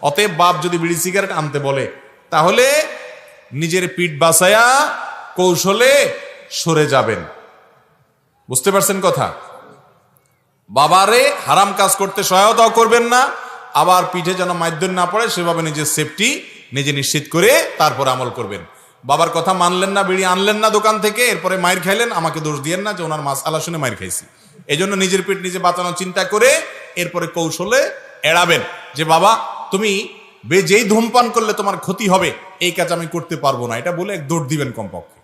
অতএব বাপ যদি বিড়ি সিগারেট আনতে বলে তাহলে নিজের পিঠ বাঁচায়া কৌশলে সরে যাবেন। বুঝতে পারছেন কথা? বাবারে হারাম কাজ করতে সহায়তাও করবেন না, আবার পিঠে যেন মাইদ্যন না পড়ে সেভাবে নিজের সেফটি নিজে নিশ্চিত করে তারপর আমল করবেন। বাবার কথা মানলেন না, বিড়ি আনলেন না দোকান থেকে, এরপরে মাইর খাইলেন, আমাকে দোষ দিয়েন না যে ওনার মাসআলা শুনে মাইর খাইছি। এই জন্য নিজের পিঠ নিজে বাঁচানোর চিন্তা করে এরপরে কৌশলে এড়াবেন যে বাবা তুমি যেই ধূমপান করলে তোমার ক্ষতি হবে এই কাজ আমি করতে পারবো না, এটা বলে এক দৌড় দিবেন কমপক্ষে।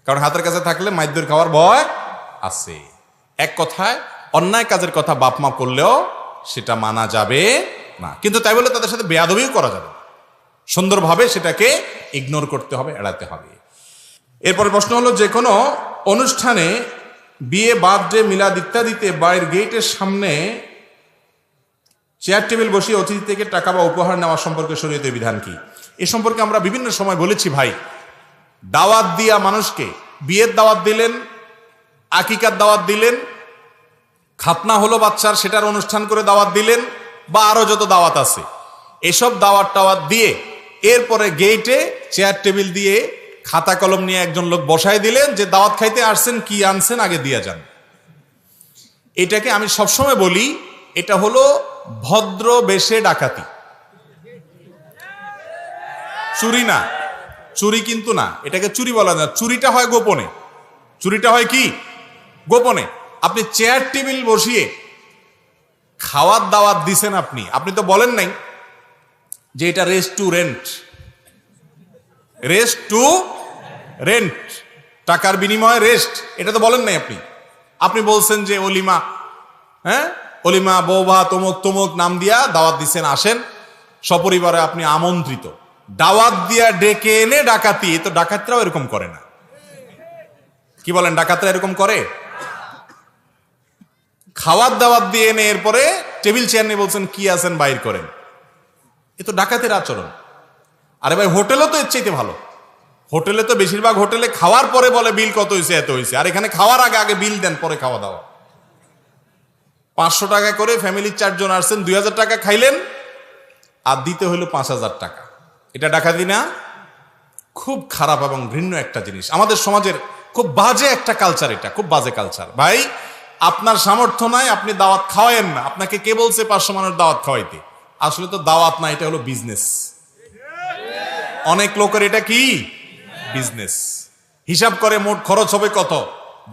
কারণ হাতের কাছে থাকলে মাইদ্যর খাওয়ার ভয় আছে। এক কথায় অন্যায় কাজের কথা বাপ মা করলেও সেটা মানা যাবে না, কিন্তু তাই বলে তাদের সাথে বেয়াদবিও করা যাবে না। সুন্দরভাবে সেটাকে ইগনোর করতে হবে, এড়াতে হবে। এরপরে প্রশ্ন হলো, যে কোনো অনুষ্ঠানে, বিয়ে, বার্থডে, মিলাদ ইত্যাদিতে বাড়ির গেটের সামনে চেয়ার টেবিল বসিয়ে অতিথি থেকে টাকা বা উপহার নেওয়া সম্পর্কে শরীয়তের বিধান কি? এ সম্পর্কে আমরা বিভিন্ন সময় বলেছি ভাই। দাওয়াত দিয়া মানুষকে, বিয়ের দাওয়াত দিলেন, আকিকার দাওয়াত দিলেন, খাতনা হলো বাচ্চার সেটার অনুষ্ঠান করে দাওয়াত দিলেন, বা আরো যত দাওয়াত আছে, এসব দাওয়াত টাওয়াত দিয়ে এরপরে গেটে চেয়ার টেবিল দিয়ে খাতা কলম নিয়ে একজন লোক বসায় দিলেন যে দাওয়াত খাইতে আসছেন, কি আনছেন আগে দিয়ে যান। এটাকে আমি সবসময় বলি এটা হলো ভদ্র বেশে ডাকাতি। চুরি না, চুরি কিন্তু না, এটাকে চুরি বলা না। চুরিটা হয় গোপনে, চুরিটা হয় কি গোপনে। আপনি চেয়ার টেবিল বসিয়ে খাওয়ার দাওয়াত দিছেন, আপনি তো বলেন নাই যে এটা রেস্টুরেন্ট, রেস্টুরেন্ট টাকার বিনিময়ে রেস্ট, এটা তো বলেন নাই আপনি বলছেন যে অলিমা, হ্যাঁ অলিমা, বৌভা, তমুক তমুক নাম দিয়া দাওয়াত দিছেন, আসেন সপরিবারে, আপনি আমন্ত্রিত। দাওয়াত দিয়া ডেকে এনে ডাকাতি, তো ডাকাতরাও এরকম করে না। কি বলেন, ডাকাতরা এরকম করে? খাওয়ার দাওয়াত দিয়ে এনে এরপরে টেবিল চেয়ার নিয়ে বলছেন কি আছেন বাইর করেন, এ তো ডাকাতের আচরণ। আরে ভাই, হোটেলও তো এর চাইতে ভালো। হোটেলে তো বেশিরভাগ হোটেলে খাওয়ার পরে বলে বিল কত হয়েছে, এত হয়েছে, আর এখানে খাওয়ার আগে আগে বিল দেন, পরে খাওয়া দাওয়া। 500 টাকা করে ফ্যামিলির 4 জন আসছেন, 2000 টাকা খাইলেন, আর দিতে হইল 5000 টাকা। এটা ডাকাতি না? খুব খারাপ এবং ঘৃণ্য একটা জিনিস। আমাদের সমাজের খুব বাজে একটা কালচার, এটা খুব বাজে কালচার। ভাই, আপনার সামর্থ্য নাই, আপনি দাওয়াত খাওয়ায়েন না। আপনাকে কে বলছে 500 মানুষ দাওয়াত খাওয়াইতে? আসলে তো দাওয়াত না, এটা হলো বিজনেস। অনেক লোকের এটা কি বিজনেস। হিসাব করে মোট খরচ হবে কত,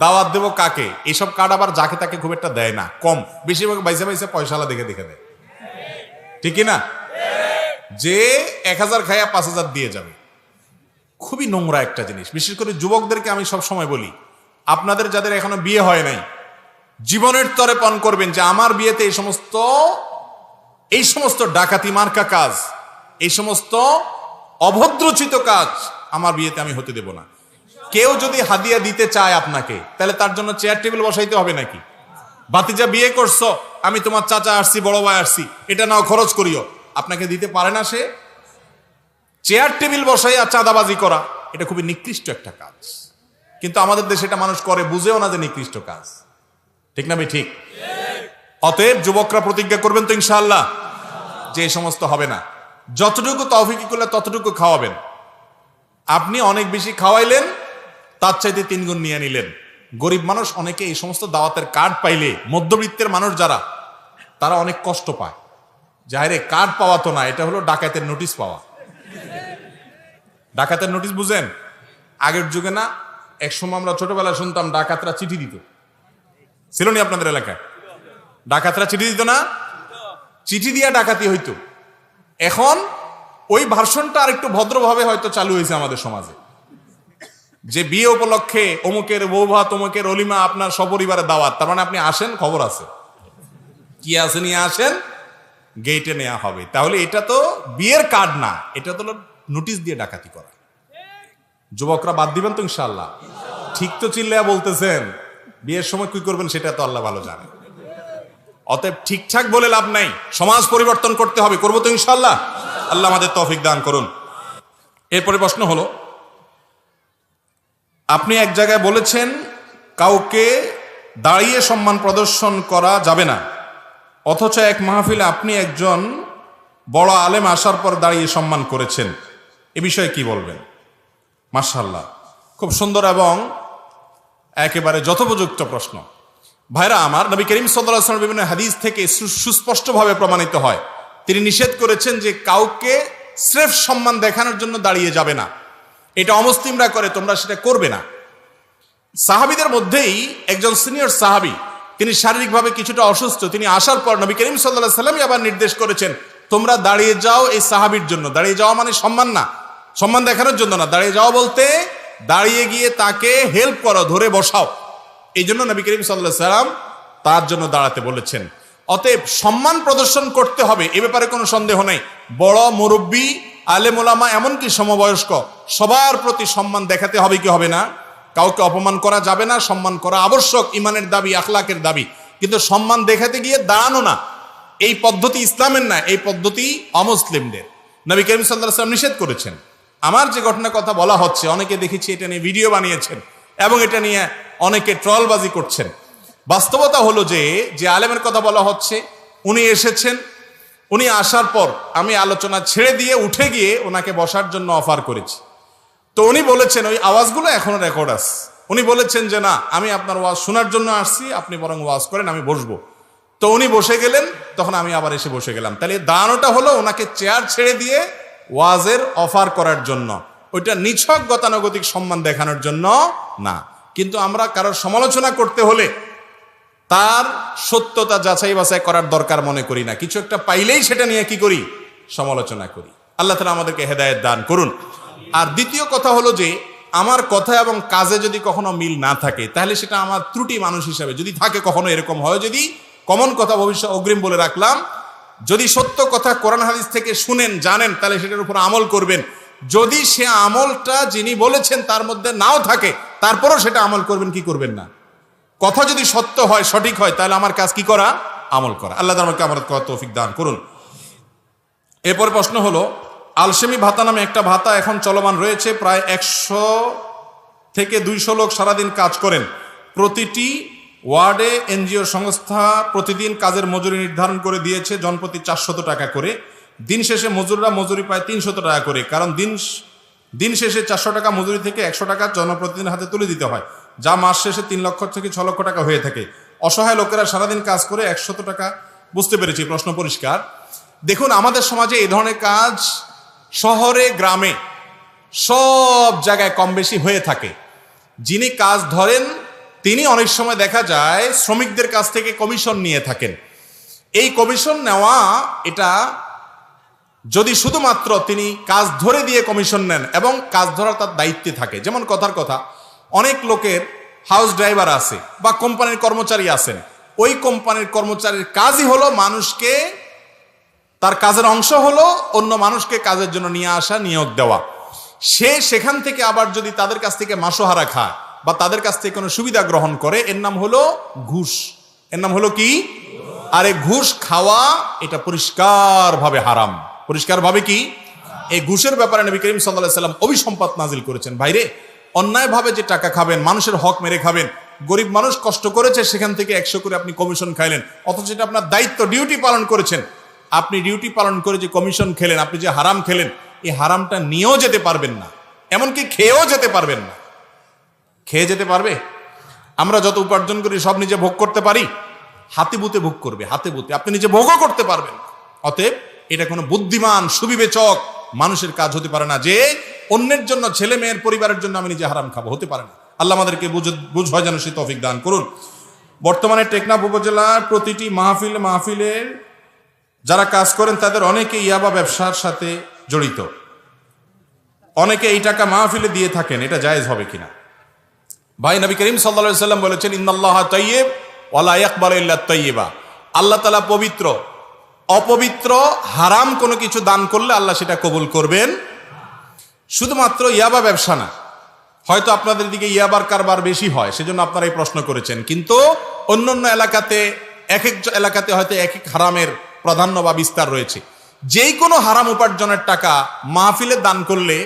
দাওয়াত দেব কাকে, এইসব কার্ড আবার যাকে তাকে খুব একটা দেয় না, কম। বেশিরভাগ বাইসে বাইসে পয়সালা দেখে দেখে দেয়, ঠিক না? যে 1000 খাইয়া 5000 দিয়ে যাবে। খুবই নোংরা একটা জিনিস। বিশেষ করে যুবকদেরকে আমি সব সময় বলি, আপনাদের যাদের এখনো বিয়ে হয় নাই, জীবনের তরে পণ করবেন যে আমার বিয়েতে এই সমস্ত ডাকাতি মার্কা কাজ, এই সমস্ত অভদ্রচিত কাজ আমার বিয়েতে আমি হতে দেব না। কেউ যদি হাদিয়া দিতে চায় আপনাকে, তাহলে তার জন্য চেয়ার টেবিল বসাইতে হবে নাকি? ভাতিজা বিয়ে করছো, আমি তোমার চাচা আসছি, বড় ভাই আসছি, এটা নাও খরচ করিও, আপনাকে দিতে পারে না সে? চেয়ার টেবিল বসাইয়া চাঁদাবাজি করা, এটা খুবই নিকৃষ্ট একটা কাজ। কিন্তু আমাদের দেশে এটা মানুষ করে, বুঝেও না যে নিকৃষ্ট কাজ, ঠিক না ভাই? ঠিক। অতএব যুবকরা প্রতিজ্ঞা করবেন তো ইনশাআল্লাহ যে এই সমস্ত হবে না। যতটুকু তৌফিক করলে ততটুকু খাওয়াবেন। আপনি অনেক বেশি খাওয়াইলেন, তার চাইতে 3 গুণ নিয়ে নিলেন। গরিব মানুষ অনেকে এই সমস্ত দাওয়াতের কার্ড পাইলে, মধ্যবিত্তের মানুষ যারা, তারা অনেক কষ্ট পায়। যাইরে কার্ড পাওয়া তো না, এটা হলো ডাকাতের নোটিশ পাওয়া। ডাকাতের নোটিশ বুঝেন? আগের যুগে না, একসময় আমরা ছোটবেলায় শুনতাম ডাকাতরা চিঠি দিত, ছিল নি আপনাদের এলাকায়? ডাকাতরা চিঠি দিত না? চিঠি দিয়া ডাকাতি হইতো। এখন ওই ভার্সনটা আর একটু ভদ্রভাবে হয়তো চালু হয়েছে আমাদের সমাজে, যে বিয়ে উপলক্ষে অমুকের বৌভাত, অমুকের অলিমা, আপনার সপরিবারের দাওয়াত, তার মানে আপনি আসেন, খবর আছে, কি আছে নিয়ে আসেন, গেটে নেওয়া হবে। তাহলে এটা তো বিয়ের কার্ড না, এটা তো নোটিশ দিয়ে ডাকাতি করা। যুবকরা বাদ দিবেন তো ইনশাআল্লাহ? ঠিক তো চিল্লায়া বলতেছেন, বিয়ের সময় কি করবেন সেটা তো আল্লাহ ভালো জানে। অতএব ঠিকঠাক বলে লাভ নাই, সমাজ পরিবর্তন করতে হবে। করবো তো ইনশাআল্লাহ? আল্লাহ আমাদের তৌফিক দান করুন। এরপরে প্রশ্ন হলো, আপনি এক জায়গায় বলেছেন কাউকে দাঁড়িয়ে সম্মান প্রদর্শন করা যাবে না, অথচ এক মাহফিলে আপনি একজন বড় আলেম আসার পর দাঁড়িয়ে সম্মান করেছেন, এ বিষয়ে কি বলবেন? মাশাআল্লাহ, খুব সুন্দর এবং একেবারে যথোপযুক্ত প্রশ্ন। ভাইরা আমার, নবী করিম সাল্লাল্লাহু আলাইহি ওয়াসাল্লাম বিভিন্ন হাদিস থেকে সুস্পষ্টভাবে প্রমাণিত হয়, তিনি নিষেধ করেছেন যে কাউকে স্রেফ সম্মান দেখানোর জন্য দাঁড়িয়ে যাবে না। এটা অমুসলিমরা করে, তোমরা সেটা করবে না। সাহাবীদের মধ্যেই একজন সিনিয়র সাহাবী, তিনি শারীরিকভাবে কিছুটা অসুস্থ, তিনি আসার পর নবী করিম সাল্লাল্লাহু আলাইহি ওয়াসাল্লাম আবার নির্দেশ করেছেন, তোমরা দাঁড়িয়ে যাও এই সাহাবীর জন্য। দাঁড়িয়ে যাওয়া মানে সম্মান না, সম্মান দেখানোর জন্য না। দাঁড়িয়ে যাওয়া বলতে দাঁড়িয়ে গিয়ে তাকে হেল্প করো, ধরে বসাও। এই জন্য নবী করিম সাল্লাল্লাহু আলাইহি ওয়াসাল্লাম তার জন্য দাঁড়াতে বলেছেন। অতএব সম্মান প্রদর্শন করতে হবে, এ ব্যাপারে কোনো সন্দেহ নেই। বড় মুরব্বী, আলেম ওলামা, এমনকি সমবয়স্ক, সবার প্রতি সম্মান দেখাতে হবে কি হবে না? কাউকে অপমান করা যাবে না, সম্মান করা আবশ্যক, ইমানের দাবি, আখলাকের দাবি। কিন্তু সম্মান দেখাতে গিয়ে দাঁড়ানো না, এই পদ্ধতি ইসলামের না, এই পদ্ধতি অমুসলিমদের। নবী করিম সাল্লাল্লাহু আলাইহি ওয়াসাল্লাম নিষেধ করেছেন। আমার যে ঘটনার কথা বলা হচ্ছে, অনেকে দেখেছি এটা নিয়ে ভিডিও বানিয়েছেন এবং এটা নিয়ে অনেকে ট্রলবাজি করছেন। বাস্তবতা হলো যে আলেমের কথা বলা হচ্ছে, উনি এসেছেন, উনি আসার পর আমি আলোচনা ছেড়ে দিয়ে উঠে গিয়ে ওনাকে বসার জন্য অফার করেছি। তো উনি বলেছেন, ওই আওয়াজগুলো এখনো রেকর্ড আছে, উনি বলেছেন যে না, আমি আপনার ওয়াজ শোনার জন্য আসছি, আপনি বরং ওয়াজ করেন, আমি বসবো। তো উনি বসে গেলেন, তখন আমি আবার এসে বসে গেলাম। তাহলে দাঁড়ানোটা হলো ওনাকে চেয়ার ছেড়ে দিয়ে ওয়াজের অফার করার জন্য, ওইটা নিছক গতানুগতিক সম্মান দেখানোর জন্য না। কিন্তু আমরা কারোর সমালোচনা করতে হলে তার সত্যতা যাচাই বাছাই করার দরকার মনে করি না। কিছু একটা পাইলেই সেটা নিয়ে কি করি? সমালোচনা করি। আল্লাহ তাআলা আমাদেরকে হেদায়েত দান করুন। আর দ্বিতীয় কথা হলো যে, আমার কথা এবং কাজে যদি কখনো মিল না থাকে, তাহলে সেটা আমার ত্রুটি মানুষ হিসাবে যদি থাকে, কখনো এরকম হয়, যদি কমন কথা ভবিষ্যৎ অগ্রিম বলে রাখলাম, যদি সত্য কথা কোরআন হাদিস থেকে শুনেন, জানেন, তাহলে সেটার উপর আমল করবেন। যদি সে আমলটা যিনি বলেছেন তার মধ্যে নাও থাকে, তারপরও সেটা আমল করবেন কি করবেন না। কথা যদি সত্য হয়, সঠিক হয়, তাহলে আমার কাজ কি করা? আমল করা। আল্লাহ আমাকে আমার তৌফিক দান করুন। এরপর প্রশ্ন হলো, আলসেমি ভাতা নামে একটা ভাতা এখন চলমান রয়েছে, প্রায় 100 থেকে 200 লোক সারাদিন কাজ করেন, প্রতিটি ওয়ার্ডে এনজিও সংস্থা প্রতিদিন কাজের মজুরি নির্ধারণ করে দিয়েছে জনপ্রতি 400 টাকা করে। দিন শেষে মজুররা মজুরি পায় 300 টাকা করে, কারণ দিন শেষে 400 টাকা মজুরি থেকে 100 টাকা জনপ্রতিনিধির হাতে তুলে দিতে হয়, যা মাস শেষে 3 লক্ষ থেকে 6 লক্ষ টাকা হয়ে থাকে। অসহায় লোকেরা সারাদিন কাজ করে 100 টাকা। বুঝতে পেরেছি, প্রশ্ন পরিষ্কার। দেখুন, আমাদের সমাজে এই ধরনের কাজ শহরে গ্রামে সব জায়গায় কম বেশি হয়ে থাকে। যিনি কাজ ধরেন তিনি অনেক সময় দেখা যায় শ্রমিকদের কাছ থেকে কমিশন নিয়ে থাকেন। এই কমিশন নেওয়া, এটা যদি শুধুমাত্র তিনি কাজ ধরে দিয়ে কমিশন নেন এবং কাজ ধরার তার দায়িত্বে থাকে, যেমন কথার কথা অনেক লোকের হাউস ড্রাইভার আছে বা কোম্পানির কর্মচারী আছেন, ওই কোম্পানির কর্মচারীর কাজই হলো মানুষকে, তার কাজের অংশ হলো অন্য মানুষকে কাজের জন্য নিয়ে আসা, নিয়োগ দেওয়া। সে সেখান থেকে আবার যদি তাদের কাছ থেকে মাসোহারা খায় বা তাদের কাছ থেকে কোনো সুবিধা গ্রহণ করে, এর নাম হলো ঘুষ। এর নাম হলো কি? আর এই ঘুষ খাওয়া এটা পরিষ্কারভাবে হারাম। পরিষ্কারভাবে কি? এই ঘুষের ব্যাপারে নবী করিম সাল্লাল্লাহু আলাইহি ওয়াসাল্লাম অভিসম্পাত নাজিল করেছেন। ভাইরে, অন্যায়ভাবে যে টাকা খাবেন, মানুষের হক মেরে খাবেন, গরিব মানুষ কষ্ট করেছে সেখান থেকে 100 করে আপনি কমিশন খাইলেন, অথচ এটা আপনার দায়িত্ব, ডিউটি পালন করেছেন। আপনি ডিউটি পালন করে যে কমিশন খেলেন, আপনি যে হারাম খেলেন, এই হারামটা নিয়েও যেতে পারবেন না, এমনকি খেয়েও যেতে পারবেন না। খেয়ে যেতে পারবে? আমরা যত উপার্জন করি সব নিজে ভোগ করতে পারি? হাতে বুতে ভোগ করবে, হাতে বুতে। আপনি নিজে ভোগও করতে পারবেন। অতএব এটা কোনো বুদ্ধিমান সুবিবেচক মানুষের কাজ হতে পারে না যে অন্যের জন্য, ছেলে মেয়ের পরিবারের জন্য আমি নিজে হারাম খাবো, হতে পারে না। আল্লাহ আমাদেরকে বুঝায় যেন সে তৌফিক দান করুন। বর্তমানে টেকনাফ উপজেলার প্রতিটি মাহফিলের যারা কাজ করেন তাদের অনেকে ইয়াবা ব্যবসার সাথে জড়িত। অনেকে এই টাকা মাহফিলে দিয়ে থাকেন, এটা জায়েজ হবে কিনা? ভাই, নবী করিম সাল্লাল্লাহু আলাইহি ওয়াসাল্লাম বলেছেন, ইন্নাল্লাহা তাইয়্যিব ওয়া লা ইয়াকবালু ইল্লা তাইয়্যিবা। আল্লাহ তাআলা পবিত্র, অপবিত্র হারাম কোনো কিছু দান করলে আল্লাহ সেটা কবুল করবেন। শুধুমাত্র ইয়াবা ব্যবসা না, হয়তো আপনাদের দিকে ইয়াবার কারবার বেশি হয় সেজন্য আপনারা এই প্রশ্ন করেছেন, কিন্তু অন্যান্য এলাকাতে, এক এক এলাকাতে হয়তো এক এক হারামের প্রাধান্য বা বিস্তার রয়েছে। যেই কোনো হারাম উপার্জনের টাকা মাহফিলে দান করলে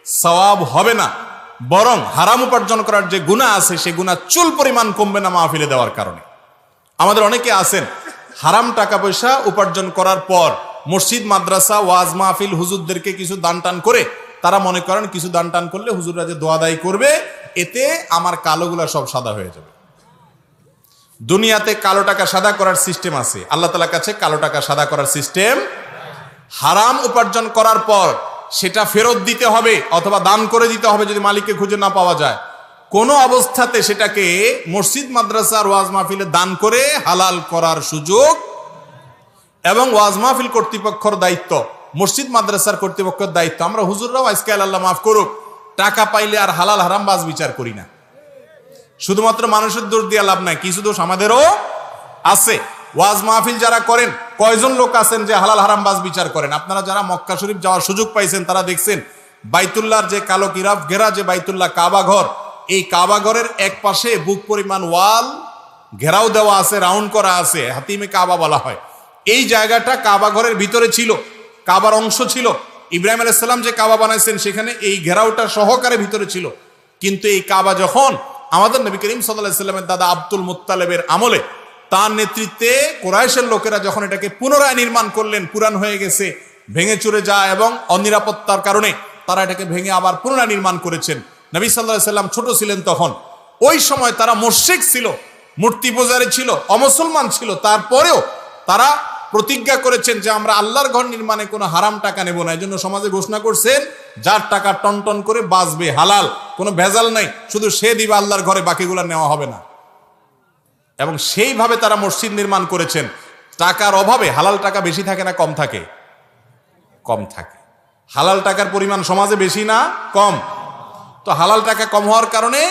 সওয়াব হবে না, বরং হারাম উপার্জন করার যে গুনাহ আছে সে গুনাহ চুল পরিমাণ কমবে না মাহফিলে দেওয়ার কারণে। আমাদের অনেকে আছেন হারাম টাকা পয়সা উপার্জন করার পর মসজিদ, মাদ্রাসা, ওয়াজ মাহফিল, হুজুরদেরকে কিছু দান টান করে তারা মনে করেন কিছু দান টান করলে হুজুররা যে দোয়া দায়ী করবে, এতে আমার কালোগুলা সব সাদা হয়ে যাবে। দুনিয়াতে কালো টাকা সাদা করার সিস্টেম আছে, আল্লাহ তাআলার কাছে কালো টাকা সাদা করার সিস্টেম। হারাম উপার্জন করার পর সেটা ফেরত দিতে হবে অথবা দান করে দিতে হবে যদি মালিককে খুঁজে না পাওয়া যায়। কোনো অবস্থাতে সেটাকে মসজিদ, মাদ্রাসার ওয়াজ মাহফিলে দান করে হালাল করার সুযোগ, এবং ওয়াজ মাহফিল কর্তৃপক্ষের দায়িত্ব, মসজিদ মাদ্রাসার কর্তৃপক্ষের দায়িত্ব। আমরা হুজুররাও আজকাল, আল্লাহ মাফ করুক, টাকা পাইলে আর হালাল হারাম বাজ বিচার করি না। শুধুমাত্র মানুষের দোষ দিয়ে লাভ নাই, কিছু দোষ আমাদেরও আছে। ওয়াজ মাহফিল যারা করেন, কয়জন লোক আছেন যে হালাল হারাম বাজ বিচার করেন? আপনারা যারা মক্কা শরীফ যাওয়ার সুযোগ পাইছেন তারা দেখছেন বাইতুল্লাহর যে কালো কিরাব ঘেরা যে বাইতুল্লাহ কাবা ঘর, এই কাবা ঘরের এক পাশে বুক পরিমাণ ওয়াল ঘেরাও দেওয়া আছে, রাউন্ড করা আছে, হাতিমে কাবা বলা হয়। এই জায়গাটা কাবা ঘরের ভিতরে ছিল, কাবার অংশ ছিল। ইব্রাহিম আলাইহিস সালাম যে কাবা বানাইছেন সেখানে এই ঘেরাওটা সহকারে ভিতরে ছিল। কিন্তু এই কাবা যখন আমাদের নবী করিম সাল্লাল্লাহু আলাইহি সাল্লামের দাদা আব্দুল মুত্তালিবের আমলে, তার নেতৃত্বে কুরাইশের লোকেরা যখন এটাকে পুনরায় নির্মাণ করলেন, পুরান হয়ে গেছে, ভেঙে চুরে যায় এবং অনিরাপত্তার কারণে তারা এটাকে ভেঙে আবার পুনরায় নির্মাণ করেছেন। নবী সাল্লাল্লাহু আলাইহি সাল্লাম ছোট ছিলেন তখন। ওই সময় তারা মুশরিক ছিল, মূর্তি পূজারী ছিল, অমুসলমান ছিল। তারপরেও তারা প্রতিজ্ঞা করেছেন যে আমরা আল্লাহর ঘর নির্মাণে কোনো হারাম টাকা নেব না। এই জন্য সমাজে ঘোষণা করছেন যার টাকা টনটন করে বাঁচবে, হালাল, কোনো ভেজাল নাই, শুধু সে দিবে আল্লাহর ঘরে, বাকিগুলো নেওয়া হবে না। এবং সেইভাবে তারা মসজিদ নির্মাণ করেছেন। টাকার অভাবে হালাল টাকা বেশি থাকে না কম থাকে? কম থাকে। হালাল টাকার পরিমাণ সমাজে বেশি না কম? তো হালাল টাকা কম হওয়ার কারণে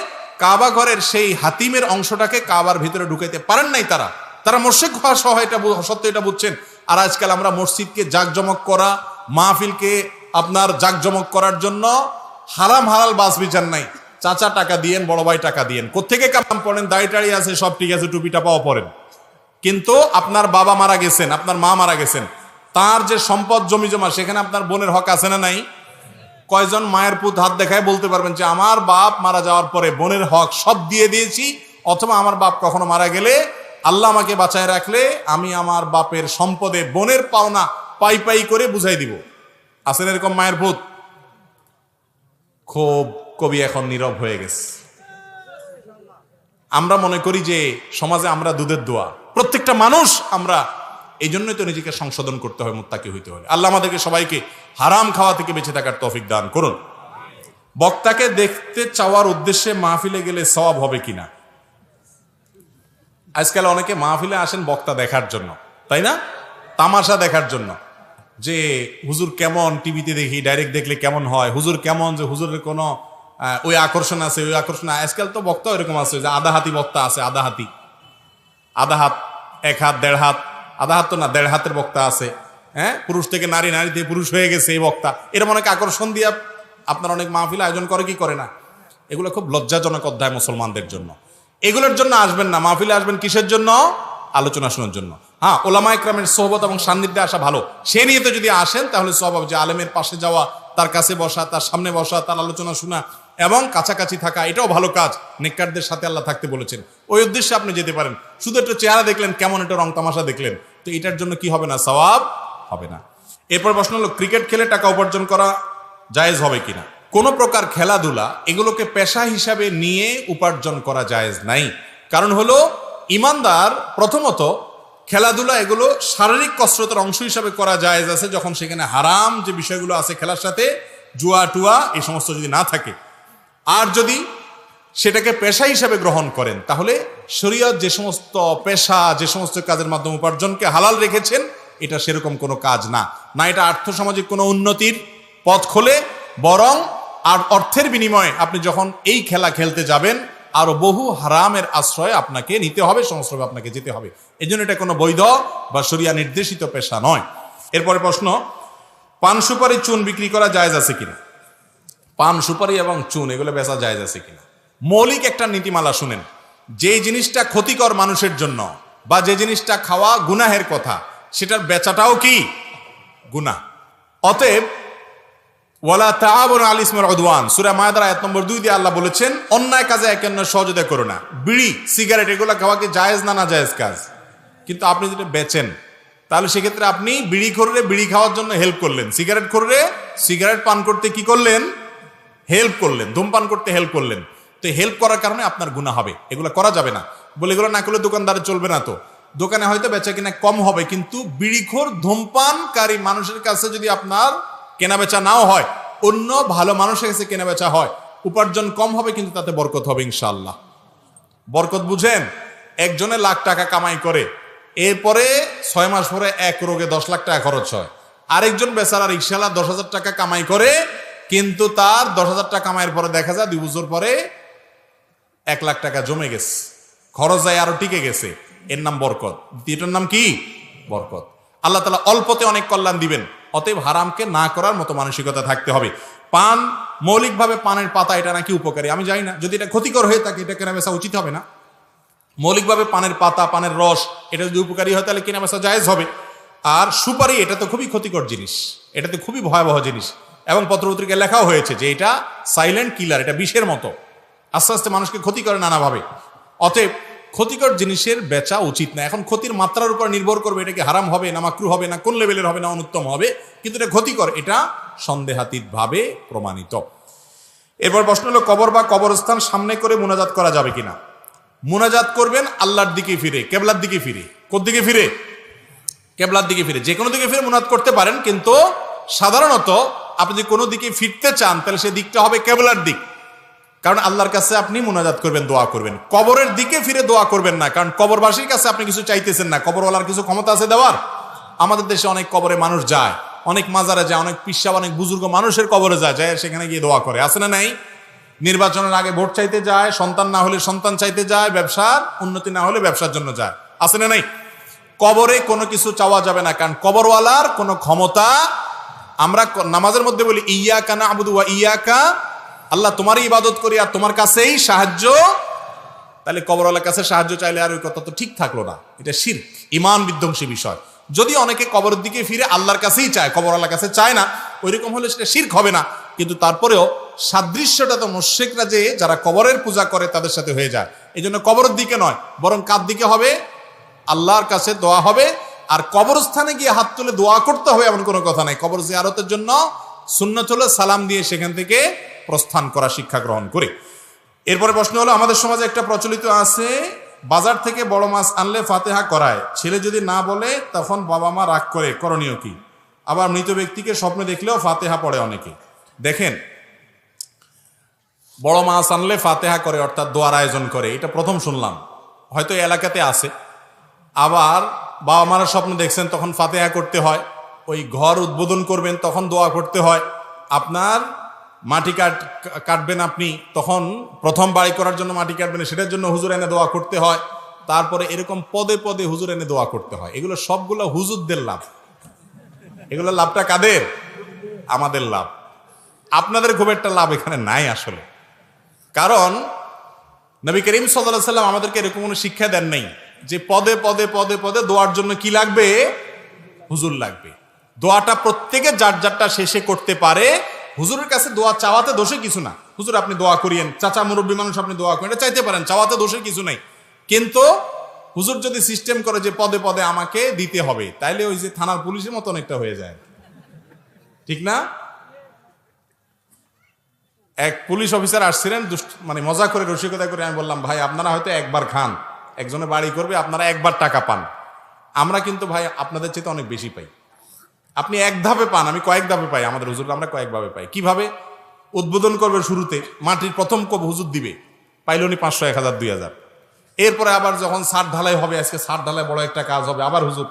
কাবা ঘরের সেই হাতিমের অংশটাকে কাবার ভিতরে ঢুকাইতে পারেন নাই। তারা মুশরিক হওয়া সহ এটা সত্য, এটা বুঝছেন। আর আজকাল আমরা মসজিদকে জাকজমক করা, মাহফিলকে আপনার জাকজমক করার জন্য হারাম হালাল বাস বিচার নাই। চাচা টাকা দিয়েন, বড় ভাই টাকা দিয়েন, কোত্থেকে কাম পড়েন, দাড়ি টাড়ি আছে, সব ঠিক আছে, টুপিটা পাওয়া পড়েন, কিন্তু আপনার বাবা মারা গেছেন, আপনার মা মারা গেছেন, তার যে সম্পদ জমি জমা সেখানে আপনার বোনের হক আছে না নাই? কয়জন মায়ের পুত হাত দেখায় বলতে পারবেন যে আমার বাপ মারা যাওয়ার পরে বোনের হক সব দিয়ে দিয়েছি, অথবা আমার বাপ কখনো মারা গেলে আল্লাহ আমাকে বাঁচায় রাখলে আমি আমার বাপের সম্পদে বোনের পাওনা পাই পাই করে বুঝাই দিব। আছেন এরকম মায়ের ভূত? খুব কবি এখন নীরব হয়ে গেছে। আমরা মনে করি যে সমাজে আমরা দুধের দোয়া, প্রত্যেকটা মানুষ আমরা, এই জন্যই তো নিজেকে সংশোধন করতে হয়, মুত্তাকি হইতে হয়। আল্লাহ আমাদেরকে সবাইকে হারাম খাওয়া থেকে বেঁচে থাকার তৌফিক দান করুন। বক্তাকে দেখতে চাওয়ার উদ্দেশ্যে মাহফিলে গেলে সওয়াব হবে কিনা? আজকাল অনেকে মাহফিলে আসেন বক্তা দেখার জন্য, তাই না? তামাশা দেখার জন্য, যে হুজুর কেমন, টিভিতে দেখি, ডাইরেক্ট দেখলে কেমন হয়, হুজুর কেমন, যে হুজুরের কোনো ওই আকর্ষণ আছে, ওই আকর্ষণ। আজকাল তো বক্তা এরকম আছে যে আধা হাতি বক্তা আছে, আধা হাতি, আধা হাত, এক হাত, দেড় হাত, আধা হাত তো না, দেড় হাতের বক্তা আছে। হ্যাঁ, পুরুষ থেকে নারী, নারী থেকে পুরুষ হয়ে গেছে এই বক্তা। এরকম অনেক আকর্ষণ দিয়ে আপনার অনেক মাহফিল আয়োজন করে কি করে না? এগুলো খুব লজ্জাজনক অধ্যায় মুসলমানদের জন্য। এগুলোর জন্য আসবেন না, মাহফিলে আসবেন কিসের জন্য? আলোচনা শোনার জন্য। হ্যাঁ, ওলামা ইকরামের সোহবত এবং সান্নিধ্যে আসা ভালো। সে নিয়ে তো যদি আসেন তাহলে সওয়াব, যে আলেমের পাশে যাওয়া, তার কাছে বসা, তার সামনে বসা, তার আলোচনা শোনা এবং কাছাকাছি থাকা, এটাও ভালো কাজ। নেককারদের সাথে আল্লাহ থাকতে বলেছেন, ওই উদ্দেশ্যে আপনি যেতে পারেন। শুধু একটু চেহারা দেখলেন, কেমন একটা রং তামাশা দেখলেন, তো এটার জন্য কি হবে না? সওয়াব হবে না। এরপর প্রশ্ন হলো, ক্রিকেট খেলে টাকা উপার্জন করা জায়েজ হবে কিনা? কোন প্রকার খেলাধুলা এগুলোকে পেশা হিসাবে নিয়ে উপার্জন করা জায়েজ নাই। কারণ হলো, ইমানদার প্রথমত খেলাধুলা এগুলো শারীরিক কসরতের অংশ হিসাবে করা জায়েজ আছে, যখন সেখানে হারাম যে বিষয়গুলো আছে খেলার সাথে, জুয়া টুয়া এই সমস্ত যদি না থাকে। আর যদি সেটাকে পেশা হিসাবে গ্রহণ করেন, তাহলে শরীয়ত যে সমস্ত পেশা, যে সমস্ত কাজের মাধ্যমে উপার্জনকে হালাল রেখেছেন, এটা সেরকম কোনো কাজ না। না এটা আর্থসামাজিক কোনো উন্নতির পথ খোলে, বরং আর অর্থের বিনিময়ে আপনি যখন এই খেলা খেলতে যাবেন, আরো বহু হারামের আশ্রয় আপনাকে নিতে হবে, সংস্রবে আপনাকে যেতে হবে। এই জন্য এটা কোনো বৈধ বা শরিয়া নির্দেশিত পেশা নয়। এরপরে প্রশ্ন, পান সুপারি চুন বিক্রি করা জায়েজ আছে কিনা? পান সুপারি এবং চুন এগুলো বেচা জায়েজ আছে কিনা? মৌলিক একটা নীতিমালা শুনেন, যে জিনিসটা ক্ষতিকর মানুষের জন্য বা যে জিনিসটা খাওয়া গুনাহের কথা, সেটার বেচাটাও কি গুনাহ। অতএব ওয়ালা তাআবুনু আলাল ইসমি ওয়াল উদওয়ান, সূরা মায়েদার আয়াত নম্বর 2 দিয়ে আল্লাহ বলেছেন, অন্যায় কাজে একে অন্যের সহযোগিতা করো না। বিড়ি, সিগারেট এগুলো খাওয়া কি জায়েজ না না জায়েজ কাজ? কিন্তু আপনি যেটা বেচেন, তাহলে সেক্ষেত্রে আপনি বিড়ি খোররে বিড়ি খাওয়ার জন্য হেল্প করলেন, সিগারেট খোররে সিগারেট পান করতে কি করলেন? হেল্প করলেন, ধূমপান করতে হেল্প করলেন। তো হেল্প করার কারণে আপনার গুনাহ হবে, এগুলো করা যাবে না। বলে এগুলো না করলে দোকানদারে চলবে না, তো দোকানে হয়তো বেচা কিনা কম হবে, কিন্তু বিড়িখোর ধূমপানকারী মানুষের কাছে যদি আপনার কেনা বেচা নাও হয়, অন্য ভালো মানুষের কাছে কেনা বেচা হয়, উপার্জন কম হবে কিন্তু তাতে বরকত হবে ইনশাআল্লাহ। বরকত বুঝেন? একজনে লাখ টাকা কামাই করে, এরপরে 6 মাস পরে এক রোগে 10 লাখ টাকা খরচ হয়। আরেকজন বেচারা রিকশাওয়ালা 10,000 টাকা কামাই করে, কিন্তু তার 10,000 টাকা কামাইয়ের পরে দেখা যায় 2 বছর পরে 1 লাখ টাকা জমে গেছে, খরচ যায় আরো টিকে গেছে। এর নাম বরকত। দ্বিতীয়টার নাম কি? বরকত। আল্লাহ তাআলা অল্পতে অনেক কল্যাণ দিবেন। অতএব হারামকে না করার মতো মানসিকতা থাকতে হবে। পান, মৌলিকভাবে পানের পাতা এটা নাকি উপকারী, আমি জানি না। যদি এটা ক্ষতিকর হয়ে থাকে, এটা কেনা বেচা উচিত হবে না। মৌলিকভাবে পানের পাতা, পানের রস এটা যদি উপকারী হয়, তাহলে কেনা বেচা জায়েজ হবে। আর সুপারি, এটা তো খুবই ক্ষতিকর জিনিস, এটা তো খুবই ভয়াবহ জিনিস, এবং পত্রপত্রিকায় লেখাও হয়েছে যে এটা সাইলেন্ট কিলার, এটা বিষের মতো, আস্তে আস্তে মানুষকে ক্ষতি করে নানাভাবে। অতএব ক্ষতিকর জিনিসের বেচা উচিত না। এখন ক্ষতির মাত্রার উপর নির্ভর করবে, এটা কি হারাম হবে না মাকরুহ হবে না কোন লেভেলের হবে না অনুত্তম হবে, কিন্তু এটা ক্ষতিকর, এটা সন্দেহাতীত ভাবে প্রমাণিত। এরপর প্রশ্ন হলো, কবর বা কবরস্থান সামনে করে মুনাজাত করা যাবে কিনা? মুনাজাত করবেন আল্লাহর দিকে ফিরে, কেবলার দিকে ফিরে। কোন দিকে ফিরে? কেবলার দিকে ফিরে। যে কোনো দিকে ফিরে মুনাজাত করতে পারেন, কিন্তু সাধারণত আপনি যদি কোনো দিকে ফিরতে চান, তাহলে সেই দিকটা হবে কেবলার দিক। কারণ আল্লাহর কাছে আপনি মুনাজাত করবেন, দোয়া করবেন। কবরের দিকে ফিরে দোয়া করবেন না, কারণ কবরবাসীর কাছে আপনি কিছু চাইতেছেন না। কবরওয়ালার কিছু ক্ষমতা আছে দেওয়ার? আমাদের দেশে অনেক কবরে মানুষ যায়, অনেক মাজারে যায়, অনেক পিসাব, অনেক বুজুর্গ মানুষের কবরে যায়, সেখানে গিয়ে দোয়া করে, আছে না নাই? নির্বাচনের আগে ভোট চাইতে যায়, সন্তান না হলে সন্তান চাইতে যায়, ব্যবসার উন্নতি না হলে ব্যবসার জন্য যায়, আছে না নাই? কবরে কোনো কিছু চাওয়া যাবে না, কারণ কবরওয়ালার কোনো ক্ষমতা। আমরা নামাজের মধ্যে বলি, ইয়াকা না'বুদু ওয়া ইয়াকা, আল্লাহ তোমারই ইবাদত করি আর তোমার কাছেই সাহায্য। তাহলে কবরওয়ালার কাছে সাহায্য চাইলে আর ওই কথা তো ঠিক থাকলো না, এটা শিরক, ঈমান বিধ্বংসী বিষয়। যদি অনেকে কবরের দিকে ফিরে আল্লাহর কাছেই চায়, কবরওয়ালার কাছে চায় না, ওইরকম হলে সেটা শিরক হবে না। কিন্তু তারপরেও সাদৃশ্যটা তো মুশরিকরা যে যারা কবরের পূজা করে তাদের সাথে হয়ে যায়। এই জন্য কবরের দিকে নয়, বরং কার দিকে হবে? আল্লাহর কাছে দোয়া হবে। আর কবরস্থানে গিয়ে হাত তুলে দোয়া করতে হবে এমন কোনো কথা নাই। কবর জিয়ারতের জন্য সুন্নত হলো সালাম দিয়ে সেখান থেকে প্রস্থান করা, শিক্ষা গ্রহণ করে। এরপরে প্রশ্ন হলো, আমাদের সমাজে একটা প্রচলিত আছে, বাজার থেকে বড় মাছ আনলে ফাতেহা করায়, ছেলে যদি না বলে তখন বাবা মা রাগ করে, করণীয় কি? আবার মৃত ব্যক্তিকে স্বপ্নে দেখলেও ফাতেহা পড়ে অনেকে। দেখেন, বড় মাছ আনলে ফাতেহা করে অর্থাৎ দোয়ার আয়োজন করে, এটা প্রথম শুনলাম, হয়তো এলাকাতে আছে। আবার বাবা মারা স্বপ্ন দেখছেন তখন ফাতেহা করতে হয়, ওই ঘর উদ্বোধন করবেন তখন দোয়া করতে হয়, আপনার মাটি কাটবেন আপনি তখন প্রথম বাড়ি করার জন্য মাটি কাটবেন, সেটার জন্য হুজুর এনে দোয়া করতে হয়, তারপরে এরকম পদে পদে হুজুর এনে দোয়া করতে হয়। এগুলো সবগুলো হুজুরদের লাভ। এগুলো লাভটা কাদের? আমাদের লাভ। আপনাদের খুব একটা লাভ এখানে নাই আসলে। কারণ নবী করিম সাল্লাল্লাহু আলাইহি ওয়াসাল্লাম আমাদেরকে এরকম কোনো শিক্ষা দেন নাই যে পদে পদে পদে পদে দোয়ার জন্য কি লাগবে? হুজুর লাগবে। দোয়াটা প্রত্যেকে যার যারটা শেষে করতে পারে। হুজুরের কাছে দোয়া চাওয়াতে দোষে কিছু না। হুজুর আপনি দোয়া করিয়েন, চাচা মুরব্বী মানুষ আপনি দোয়া করেন, এটা চাইতে পারেন, চাওয়াতে দোষের কিছু নাই। কিন্তু হুজুর যদি সিস্টেম করে যে পদে পদে আমাকে দিতে হবে, তাইলে ওই যে থানার পুলিশের মতো অনেকটা হয়ে যায়, ঠিক না? এক পুলিশ অফিসার আসছিলেন, মানে মজা করে রসিকতা করে আমি বললাম, ভাই আপনারা হয়তো একবার খান, একজনে বাড়ি করবে, আপনারা একবার টাকা পান, আমরা কিন্তু ভাই আপনাদের চেয়ে অনেক বেশি পাই। আপনি এক ধাপে পান, আমি কয়েক ধাপে পাই, আমাদের হুজুর আমরা কয়েকভাবে পাই। কিভাবে? উদ্বোধন করবে শুরুতে, মাটির প্রথম কোপ হুজুর দিবে, পাইলনি 500, 1000, 2000। এরপরে আবার যখন ছাদ ঢালাই হবে, আজকে ছাদ ঢালাই বড় একটা কাজ হবে, আবার হুজুর,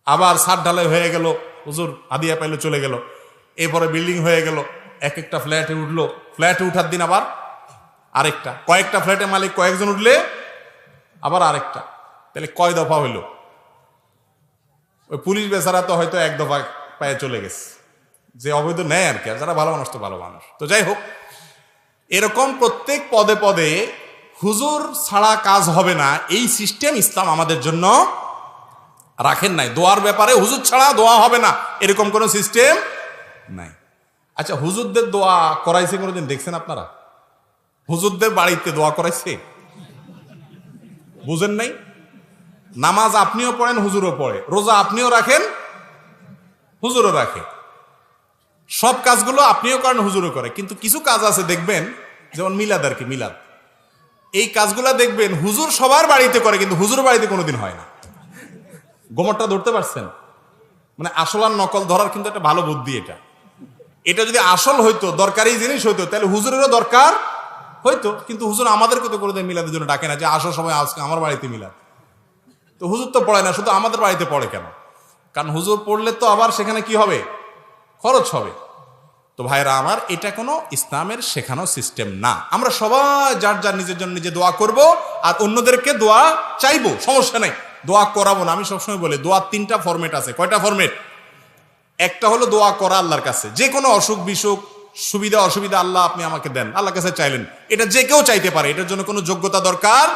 আবার ছাদ ঢালাই হয়ে গেল, হুজুর হাদিয়া পাইলো, চলে গেল। এরপরে বিল্ডিং হয়ে গেল, এক একটা ফ্ল্যাটে উঠলো, ফ্ল্যাটে উঠার দিন আবার আরেকটা, কয়েকটা ফ্ল্যাটের মালিক কয়েকজন উঠলে আবার আরেকটা, তাহলে কয় দফা হইল? ওই পুলিশ বেচারা তো হয়তো এক দফা পায়ে চলে গেছে, যে অবৈধ নেয় আর কি, আর যারা ভালো মানুষ তো ভালো মানুষ। তো যাই হোক, এরকম প্রত্যেক পদে পদে হুজুর ছাড়া কাজ হবে না, এই সিস্টেম ইসলাম আমাদের জন্য রাখেন নাই। দোয়ার ব্যাপারে হুজুর ছাড়া দোয়া হবে না, এরকম কোনো সিস্টেম নাই। আচ্ছা, হুজুরদের দোয়া করাইছে কোনোদিন দেখছেন আপনারা? হুজুরদের বাড়িতে দোয়া করাইছে? বুঝেন নাই? নামাজ আপনিও পড়েন, হুজুরও পড়ে, রোজা আপনিও রাখেন, হুজুরও রাখে, সব কাজগুলো আপনিও করেন, হুজুরও করে। কিন্তু কিছু কাজ আছে দেখবেন, যেমন মিলাদ আর কি, মিলাদ, এই কাজগুলা দেখবেন হুজুর সবার বাড়িতে করে, কিন্তু হুজুর বাড়িতে কোনোদিন হয় না। গোমরটা ধরতে পারছেন? মানে আসল আর নকল ধরার কিন্তু একটা ভালো বুদ্ধি এটা। এটা যদি আসল হইতো, দরকারি জিনিস হইতো, তাহলে হুজুরেরও দরকার হইতো। কিন্তু হুজুর আমাদেরকে তো কোনোদিন মিলাদের জন্য ডাকে না, যে আসল সময় আজকে আমার বাড়িতে মিলাদ। তো হুজুর তো পড়ে না, শুধু আমাদের বাড়িতে পড়ে কেন? কারণ হুজুর পড়লে তো আবার সেখানে কি হবে? খরচ হবে। তো ভাইরা আমার, এটা কোনো ইসলামের শেখানো সিস্টেম না। আমরা সবাই যার যার নিজের জন্য নিজে দোয়া করব, আর অন্যদেরকে দোয়া চাইবো, সমস্যা নেই, দোয়া করাবো না। আমি সবসময় বলি, দোয়ার 3টা ফরম্যাট আছে। কয়টা ফরম্যাট? একটা হলো দোয়া করা আল্লাহর কাছে, যে কোনো অসুখ বিসুখ, সুবিধা অসুবিধা আল্লাহ আপনি আমাকে দেন, আল্লাহর কাছে চাইলেন, এটা যে কেউ চাইতে পারে, এটার জন্য কোনো যোগ্যতা দরকার।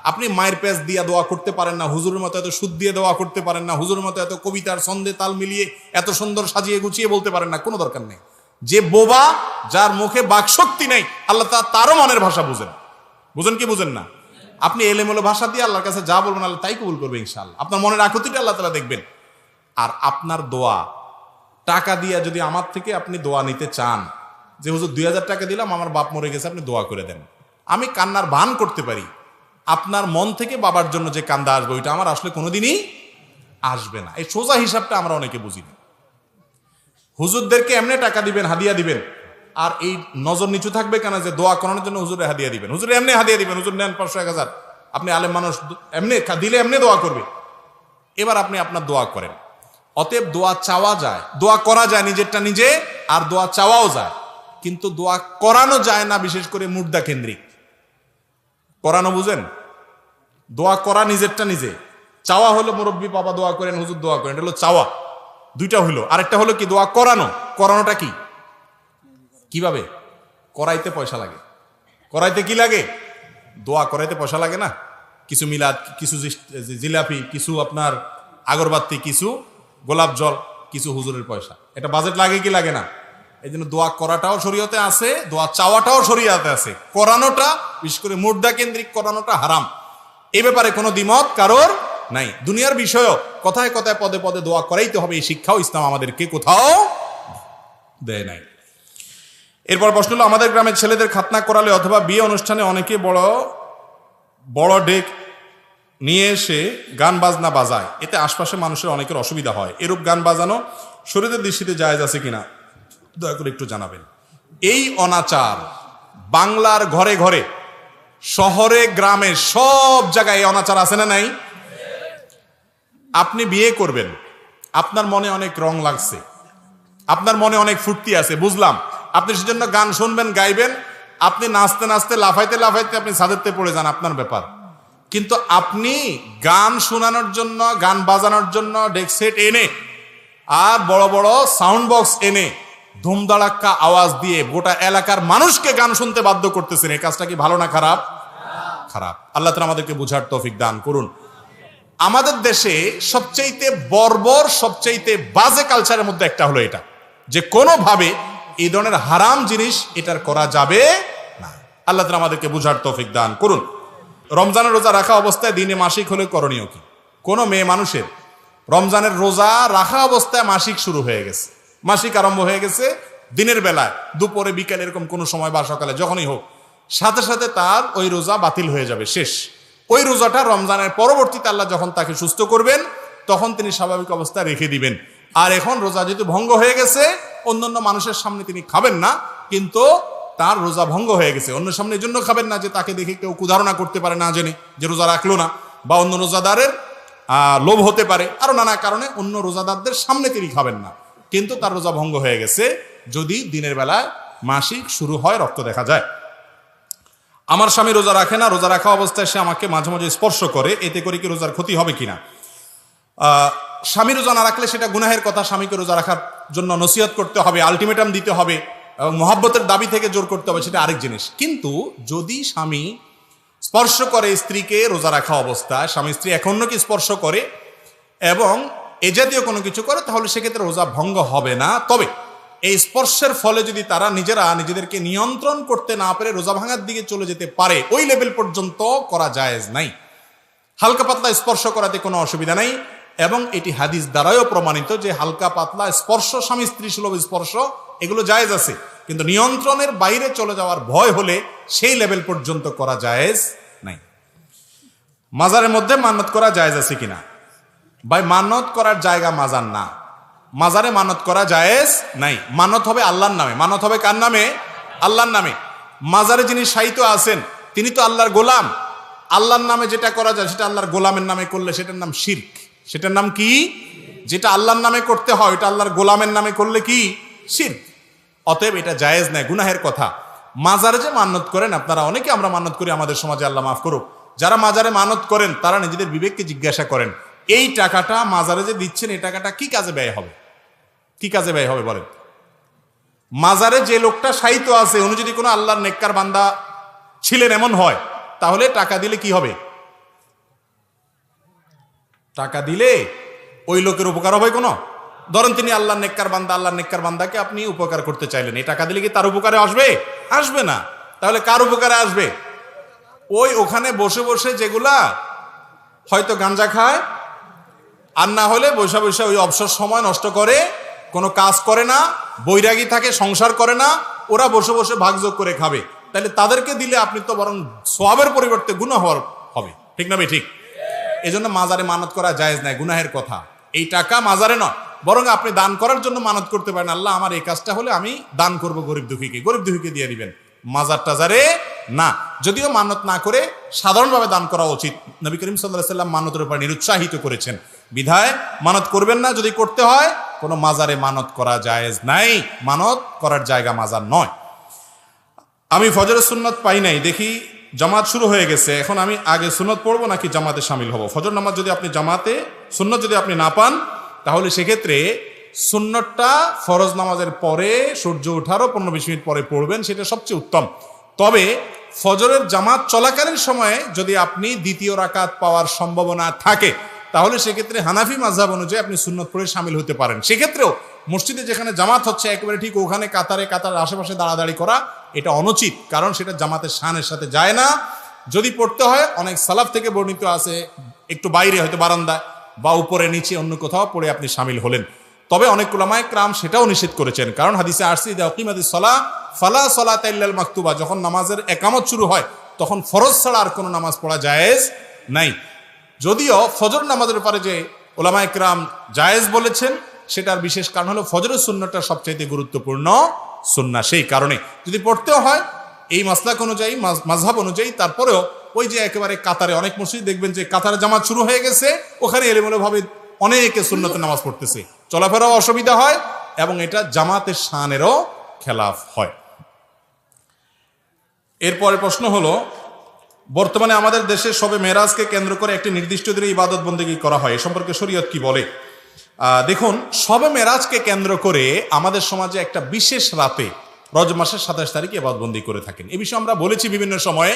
আপনি মায়ের পেজ দিয়ে দোয়া করতে পারেন না, হুজুরের মতো এত সুদ দিয়ে দোয়া করতে পারেন না, হুজুরের মতো এত কবিতার ছন্দে তাল মিলিয়ে এত সুন্দর সাজিয়ে গুছিয়ে বলতে পারেন না, কোনো দরকার নেই। যে বোবা, যার মুখে বাকশক্তি নেই, আল্লাহ তারও মনের ভাষা বুঝেন। বুঝেন কি বুঝেন না? আপনি এলেমেলো ভাষা দিয়ে আল্লাহর কাছে যা বলবেন, আল্লাহ তাই কবুল করবে ইনশাআল্লাহ। আপনার মনের আকুতিটা আল্লাহ তাআলা দেখবেন। আর আপনার দোয়া টাকা দিয়া যদি আমার থেকে আপনি দোয়া নিতে চান, যে হুজুর 2000 টাকা দিলাম, আমার বাপ মরে গেছে, আপনি দোয়া করে দেন, আমি কান্নার ভান করতে পারি, আপনার মন থেকে বাবার জন্য যে কান্দা আসবে, ওইটা আমার আসলে কোনোদিনই আসবে না। এই সোজা হিসাবটা আমরা অনেকে বুঝি না। হুজুরদেরকে এমনি টাকা দিবেন, হাদিয়া দিবেন, আর এই নজর নিচু থাকবে কেন যে দোয়া করানোর জন্য হুজুরে হাদিয়া দিবেন, হুজুরে এমনি হাদিয়া দিবেন, হুজুর নেন 500, 1000, আপনি আলেম মানুষ, এমনি দিলে এমনি দোয়া করবে। এবার আপনি আপনার দোয়া করেন। অতএব দোয়া চাওয়া যায়, দোয়া করা যায় নিজেরটা নিজে, আর দোয়া চাওয়াও যায়, কিন্তু দোয়া করানো যায় না, বিশেষ করে মুর্দা কেন্দ্রিক। করানো বুঝেন? দোয়া করা নিজেরটা নিজে, চাওয়া হলো মুরব্বী বাবা দোয়া করেন, হুজুর দোয়া করেন, এটা হলো চাওয়া, দুইটা হইলো। আরেকটা হলো কি? দোয়া করানো। করানোটা কি? কিভাবে? করাইতে পয়সা লাগে। করাইতে কি লাগে? দোয়া করাইতে পয়সা লাগে না? কিছু মিলাদ, কিছু জিলাপি, কিছু আপনার আগরবাতি, কিছু গোলাপ জল, কিছু হুজুরের পয়সা, এটা বাজেট লাগে কি লাগে না? এই জন্য দোয়া করাটাও শরীয়তে আছে, দোয়া চাওয়াটাও শরীয়তে আছে, করানোটা বিশেষ করে মুর্দা কেন্দ্রিক করানোটা হারাম। এ ব্যাপারে কোনো দ্বিমত কারোর নাই। দুনিয়ার বিষয়ও কথায় কথায় পদে পদে দোয়া করাইতে হবে, এই শিক্ষাও ইসলাম আমাদেরকে কোথাও দেয় নাই। এরপর প্রশ্ন হলো, আমাদের গ্রামের ছেলেদের খাতনা করালে অথবা বিয়ে অনুষ্ঠানে অনেকে বড় বড় ডেক নিয়ে এসে গান বাজনা বাজায়, এতে আশপাশে মানুষের অনেকের অসুবিধা হয়। এরূপ গান বাজানো শরীরের দৃষ্টিতে জায়েজ আছে কিনা দয়া করে একটু জানাবেন। এই অনাচার বাংলার ঘরে ঘরে, শহরে গ্রামে সব জায়গায় এই অনাচার আছে না নাই? আপনি বিয়ে করবেন, আপনার মনে অনেক রং লাগছে, আপনার মনে অনেক ফুর্তি আছে, বুঝলাম। আপনি সেজন্য গান শুনবেন, গাইবেন, আপনি নাচতে নাচতে লাফাইতে লাফাইতে আপনি ছাদেরতে পড়ে যান, আপনার ব্যাপার। কিন্তু আপনি গান শোনানোর জন্য, গান বাজানোর জন্য ডেক সেট এনে আর বড় বড় সাউন্ড বক্স এনে ধুমধাড়াক্কা আওয়াজ দিয়ে গোটা এলাকার মানুষকে গান শুনতে বাধ্য করতেছেন, এই কাজটা কি ভালো না খারাপ? খারাপ। আল্লাহ তাআলা আমাদেরকে বুঝার তৌফিক দান করুন। আমাদের দেশে সবচাইতে বর্বর, সবচাইতে বাজে কালচারের মধ্যে একটা হলো এটা, যে কোনোভাবে এই ধরনের হারাম জিনিস এটার করা যাবে না। আল্লাহ তাআলা আমাদেরকে বুঝার তৌফিক দান করুন। রমজানের রোজা রাখা অবস্থায় দিনে মাসিক হলে করণীয় কি? কোনো মেয়ে মানুষের রমজানের রোজা রাখা অবস্থায় মাসিক শুরু হয়ে গেছে, মাসিক আরম্ভ হয়ে গেছে দিনের বেলায়, দুপুরে বিকেল এরকম কোনো সময় বা সকালে যখনই হোক, সাথে সাথে তার ওই রোজা বাতিল হয়ে যাবে, শেষ। ওই রোজাটা রমজানের পরবর্তীতে আল্লাহ যখন তাকে সুস্থ করবেন তখন তিনি স্বাভাবিক অবস্থায় রেখে দিবেন। আর এখন রোজা যেহেতু ভঙ্গ হয়ে গেছে, অন্যান্য মানুষের সামনে তিনি খাবেন না, কিন্তু তার রোজা ভঙ্গ হয়ে গেছে। অন্য সামনে এই জন্য খাবেন না যে তাকে দেখে কেউ কুধারণা করতে পারে না জেনে যে রোজা রাখলো না, বা অন্য রোজাদারের লোভ হতে পারে, আরো নানা কারণে অন্য রোজাদারদের সামনে তিনি খাবেন না, কিন্তু তার রোজা ভঙ্গ হয়ে গেছে যদি দিনের বেলায় মাসিক শুরু হয়, রক্ত দেখা যায়। আমার স্বামী রোজা রাখে না, রোজা রাখা অবস্থায় সে আমাকে মাঝে মাঝে স্পর্শ করে, এতে করে কি রোজার ক্ষতি হবে কিনা? স্বামী রোজা না রাখলে সেটা গুনাহের কথা, স্বামীকে রোজা রাখার জন্য নসিহত করতে হবে, আলটিমেটাম দিতে হবে এবং মহব্বতের দাবি থেকে জোর করতে হবে, সেটা আরেক জিনিস। কিন্তু যদি স্বামী স্পর্শ করে স্ত্রীকে রোজা রাখা অবস্থায়, স্বামী স্ত্রী এখনো কি স্পর্শ করে এবং এ জাতীয় কোনো কিছু করে, তাহলে সেক্ষেত্রে রোজা ভঙ্গ হবে না। তবে এই স্পর্শের ফলে যদি তারা নিজেরা নিজেদেরকে নিয়ন্ত্রণ করতে না পারে রোজা ভাঙার দিকে চলে যেতে পারে, ওই লেভেল পর্যন্ত করা জায়েজ নাই। হালকা পাতলা স্পর্শ করাতে কোনো অসুবিধা নাই, এবং এটি হাদিস দ্বারাও প্রমাণিত যে হালকা পাতলা স্পর্শ, স্বামী স্ত্রী সুলভ স্পর্শ, এগুলো জায়েজ আছে। কিন্তু নিয়ন্ত্রণের বাইরে চলে যাওয়ার ভয় হলে সেই লেভেল পর্যন্ত করা জায়েজ নাই। মাজারের মধ্যে মান্নত করা জায়েজ আছে কিনা? ভাই, মানত করার জায়গা মাজার না, মাজারে মানত করা জায়েজ নাই। মানত হবে আল্লাহর নামে। মানত হবে কার নামে? আল্লাহর নামে। মাজারে যিনি শায়িত আছেন তিনি তো আল্লাহর গোলাম। আল্লাহর নামে যেটা করা যায় সেটা আল্লাহর গোলামের নামে করলে সেটার নাম শিরক। সেটার নাম কি? যেটা আল্লাহর নামে করতে হয় এটা আল্লাহর গোলামের নামে করলে কি? শিরক। অতএব এটা জায়েজ নাই, গুনাহের কথা। মাজারে যে মানত করেন আপনারা, অনেকে আমরা মানত করি আমাদের সমাজে, আল্লাহ মাফ করুক, যারা মাজারে মানত করেন তারা নিজেদের বিবেককে জিজ্ঞাসা করেন, এই টাকাটা মাজারে যে দিচ্ছেন এই টাকাটা কি কাজে ব্যয় হবে? কি কাজে ব্যয় হবে বলেন? মাজারে যে লোকটা শায়িত আছে উনি যদি কোনো আল্লাহর নেককার বান্দা ছিলেন এমন হয়, তাহলে টাকা দিলে কি হবে? টাকা দিলে ওই লোকের উপকার হবে কোনো? ধরেন তিনি আল্লাহর নেককার বান্দা, আল্লাহর নেককার বান্দাকে আপনি উপকার করতে চাইলেন, এই টাকা দিলে কি তার উপকারে আসবে? আসবে না। তাহলে কার উপকারে আসবে? ওই ওখানে বসে বসে যেগুলা হয়তো গাঞ্জা খায়, আর না হলে বৈশা বৈশা ওই অবসর সময় নষ্ট করে, কোনো কাজ করে না, বৈরাগী থাকে, সংসার করে না, ওরা বসে বসে ভাগযোগ করে খাবে, তাহলে তাদেরকে দিলে আপনি তো বরং সওয়াবের পরিবর্তে গুনাহ হবে। ঠিক না? ঠিক। এই জন্য মাজারে মানত করা জায়েজ নাই, গুনাহের কথা। এই টাকা মাজারে নয়, বরং আপনি দান করার জন্য মানত করতে পারেন, আল্লাহ আমার এই কাজটা হলে আমি দান করব গরিব দুঃখীকে, গরিব দুঃখীকে দিয়ে দিবেন। মাজার টাজারে না। যদিও মানত না করে সাধারণভাবে দান করা উচিত। নবী করিম সাল্লাল্লাহু আলাইহি ওয়াসাল্লাম মানতের উপর নিরুৎসাহিত করেছেন, বিধায় মানত করবেন না। যদি করতে হয় কোনো মাজারে মানত করা জায়েজ নাই, মানত করার জায়গা মাজার নয়। আমি ফজরের সুন্নত পাই নাই, দেখি জামাত শুরু হয়ে গেছে, এখন আমি আগে সুন্নত পড়বো নাকি জামাতে শামিল হব? ফজর নামাজ যদি আপনি জামাতে, সুন্নত যদি আপনি না পান, তাহলে সেক্ষেত্রে সুন্নতটা ফরজ নামাজের পরে সূর্য ওঠারও 15-20 মিনিট পরে পড়বেন, সেটা সবচেয়ে উত্তম। তবে ফজরের জামাত চলাকালীন সময়ে যদি আপনি দ্বিতীয় রাকাত পাওয়ার সম্ভাবনা থাকে, তাহলে সেক্ষেত্রে হানাফি মাযহাব অনুযায়ী আপনি সুন্নত পড়ে শামিল হতে পারেন। সেক্ষেত্রেও মসজিদে যেখানে জামাত হচ্ছে একেবারে ঠিক ওখানে কাতার আশেপাশে দাঁড়াদাঁড়ি করা এটা অনুচিত, কারণ সেটা জামাতের শানের সাথে যায় না। যদি পড়তে হয় অনেক সালাফ থেকে বর্ণিত আছে একটু বাইরে, হয়তো বারান্দায় বা উপরে নিচে অন্য কোথাও পড়ে আপনি শামিল হলেন। তবে অনেক উলামায়ে কেরাম সেটাও নিষেধ করেছেন, কারণ হাদিসে আসছে ইযা উকিমাতিস সালাহ ফালা সালাতা ইল্লাল মাকতুবা, যখন নামাজের একামত শুরু হয় তখন ফরজ ছাড়া আর কোনো নামাজ পড়া জায়েজ নাই। যদিও ফজর নামাজের ব্যাপারে যে উলামায়ে কেরাম জায়েজ বলেছেন সেটার বিশেষ কারণ হলো ফজরের সুন্নতটা সবচাইতে গুরুত্বপূর্ণ সুন্নাহ, সেই কারণে যদি পড়তেও হয় এই মাসলাক অনুযায়ী মাযহাব অনুযায়ী, তারপরেও ওই যে একেবারে কাতারে অনেক মসজিদ দেখবেন যে কাতারে জামাত শুরু হয়ে গেছে, ওখানে এলোমেলো ভাবে অনেকে সুন্নতের নামাজ পড়তেছে, চলাফেরাও অসুবিধা হয় এবং এটা জামাতের শানেরও খেলাফ হয়। এরপরে প্রশ্ন হলো, বর্তমানে আমাদের দেশে শবে মেরাজকে কেন্দ্র করে একটি নির্দিষ্ট দিনে ইবাদত বন্দেগী করা হয়, এ সম্পর্কে শরীয়ত কি বলে? দেখুন, শবে মেরাজকে কেন্দ্র করে আমাদের সমাজে একটা বিশেষ রাতে রজব মাসের 27 তারিখে ইবাদতবন্দি করে থাকেন। এ বিষয়ে আমরা বলেছি বিভিন্ন সময়ে।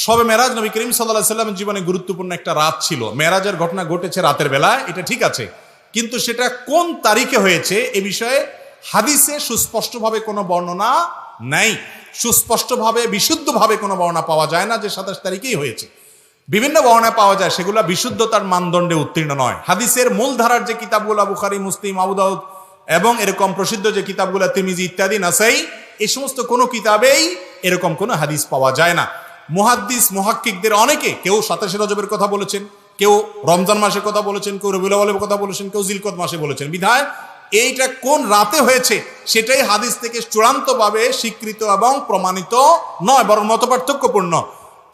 শবে মেরাজ নবী করিম সাল্লাল্লাহু আলাইহি ওয়াসাল্লামের জীবনে গুরুত্বপূর্ণ একটা রাত ছিল। মেরাজের ঘটনা ঘটেছে রাতের বেলা, এটা ঠিক আছে, কিন্তু সেটা কোন তারিখে হয়েছে এ বিষয়ে হাদিসে সুস্পষ্টভাবে কোনো বর্ণনা নাই। সুস্পষ্টভাবে বিশুদ্ধভাবে কোনো বর্ণনা পাওয়া যায় না যে 27 তারিখেই হয়েছে। বিভিন্ন বর্ণনা পাওয়া যায়, সেগুলো বিশুদ্ধতার মানদণ্ডে উত্তীর্ণ নয়। হাদিসের মূল ধারার যে কিতাবগুলো বুখারী, মুসলিম, আবু দাউদ এবং এরকম প্রসিদ্ধ যে কিতাবগুলো তিরমিজি ইত্যাদি, নাসাই, এই সমস্ত কোনো কিতাবেই এরকম কোনো হাদিস পাওয়া যায় না। মুহাদ্দিস মুহাক্কিকদের অনেকে, কেউ 27 রজবের কথা বলেছেন, কেউ রমজান মাসের কথা বলেছেন, কেউ রবিউল আউয়ালের কথা বলেছেন, কেউ জিলকদ মাসে বলেছেন। বিধায় এইটা কোন রাতে হয়েছে সেটাই হাদিস থেকে চূড়ান্তভাবে স্বীকৃত এবং প্রমাণিত নয়, বরং মতপার্থক্যপূর্ণ।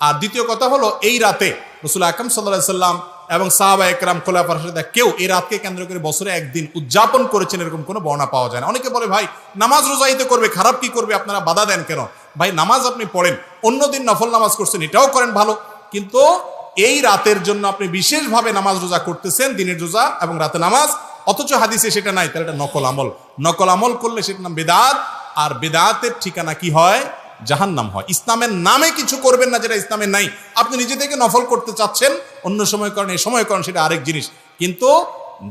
আর দ্বিতীয় কথা হলো, এই রাতে রাসূল আকরাম সাল্লাল্লাহু আলাইহি সাল্লাম এবং সাহাবায়ে কেরাম খোলাফায়ে রাশিদিন কেউ এই রাতকে কেন্দ্র করে বছরে একদিন উদযাপন করেছেন এরকম কোনো বর্ণনা পাওয়া যায় না। অনেকে বলে, ভাই নামাজ রোজাইতে করবে, খারাপ কি করবে, আপনারা বাধা দেন কেন? ভাই নামাজ আপনি পড়েন, অন্যদিন নফল নামাজ করছেন, এটাও করেন ভালো, কিন্তু এই রাতের জন্য আপনি বিশেষভাবে নামাজ রোজা করতেছেন, দিনের রোজা এবং রাতে নামাজ, অথচ হাদিসে সেটা নাই, তাহলে এটা নকল আমল। নকল আমল করলে সেটার নাম বেদাত, আর বেদাতের ঠিকানা কি হয়? জাহান্নাম হয়। ইসলামের নামে কিছু করবেন না যেটা ইসলামের নাই। আপনি নিজে থেকে নফল করতে চাচ্ছেন, অন্য সময় করেন, এই সময় করেন, সেটা আরেক জিনিস। কিন্তু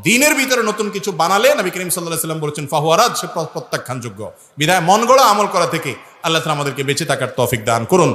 দিনের ভিতরে নতুন কিছু বানালে নবী করিম সাল্লাল্লাহু আলাইহি ওয়াসাল্লাম বলেছেন ফাহুয়ারাদ, সে প্রত্যাখ্যানযোগ্য। বিধায় মন গড়া আমল করা থেকে আল্লাহ তাআলা আমাদেরকে বেঁচে থাকার তৌফিক দান করুন।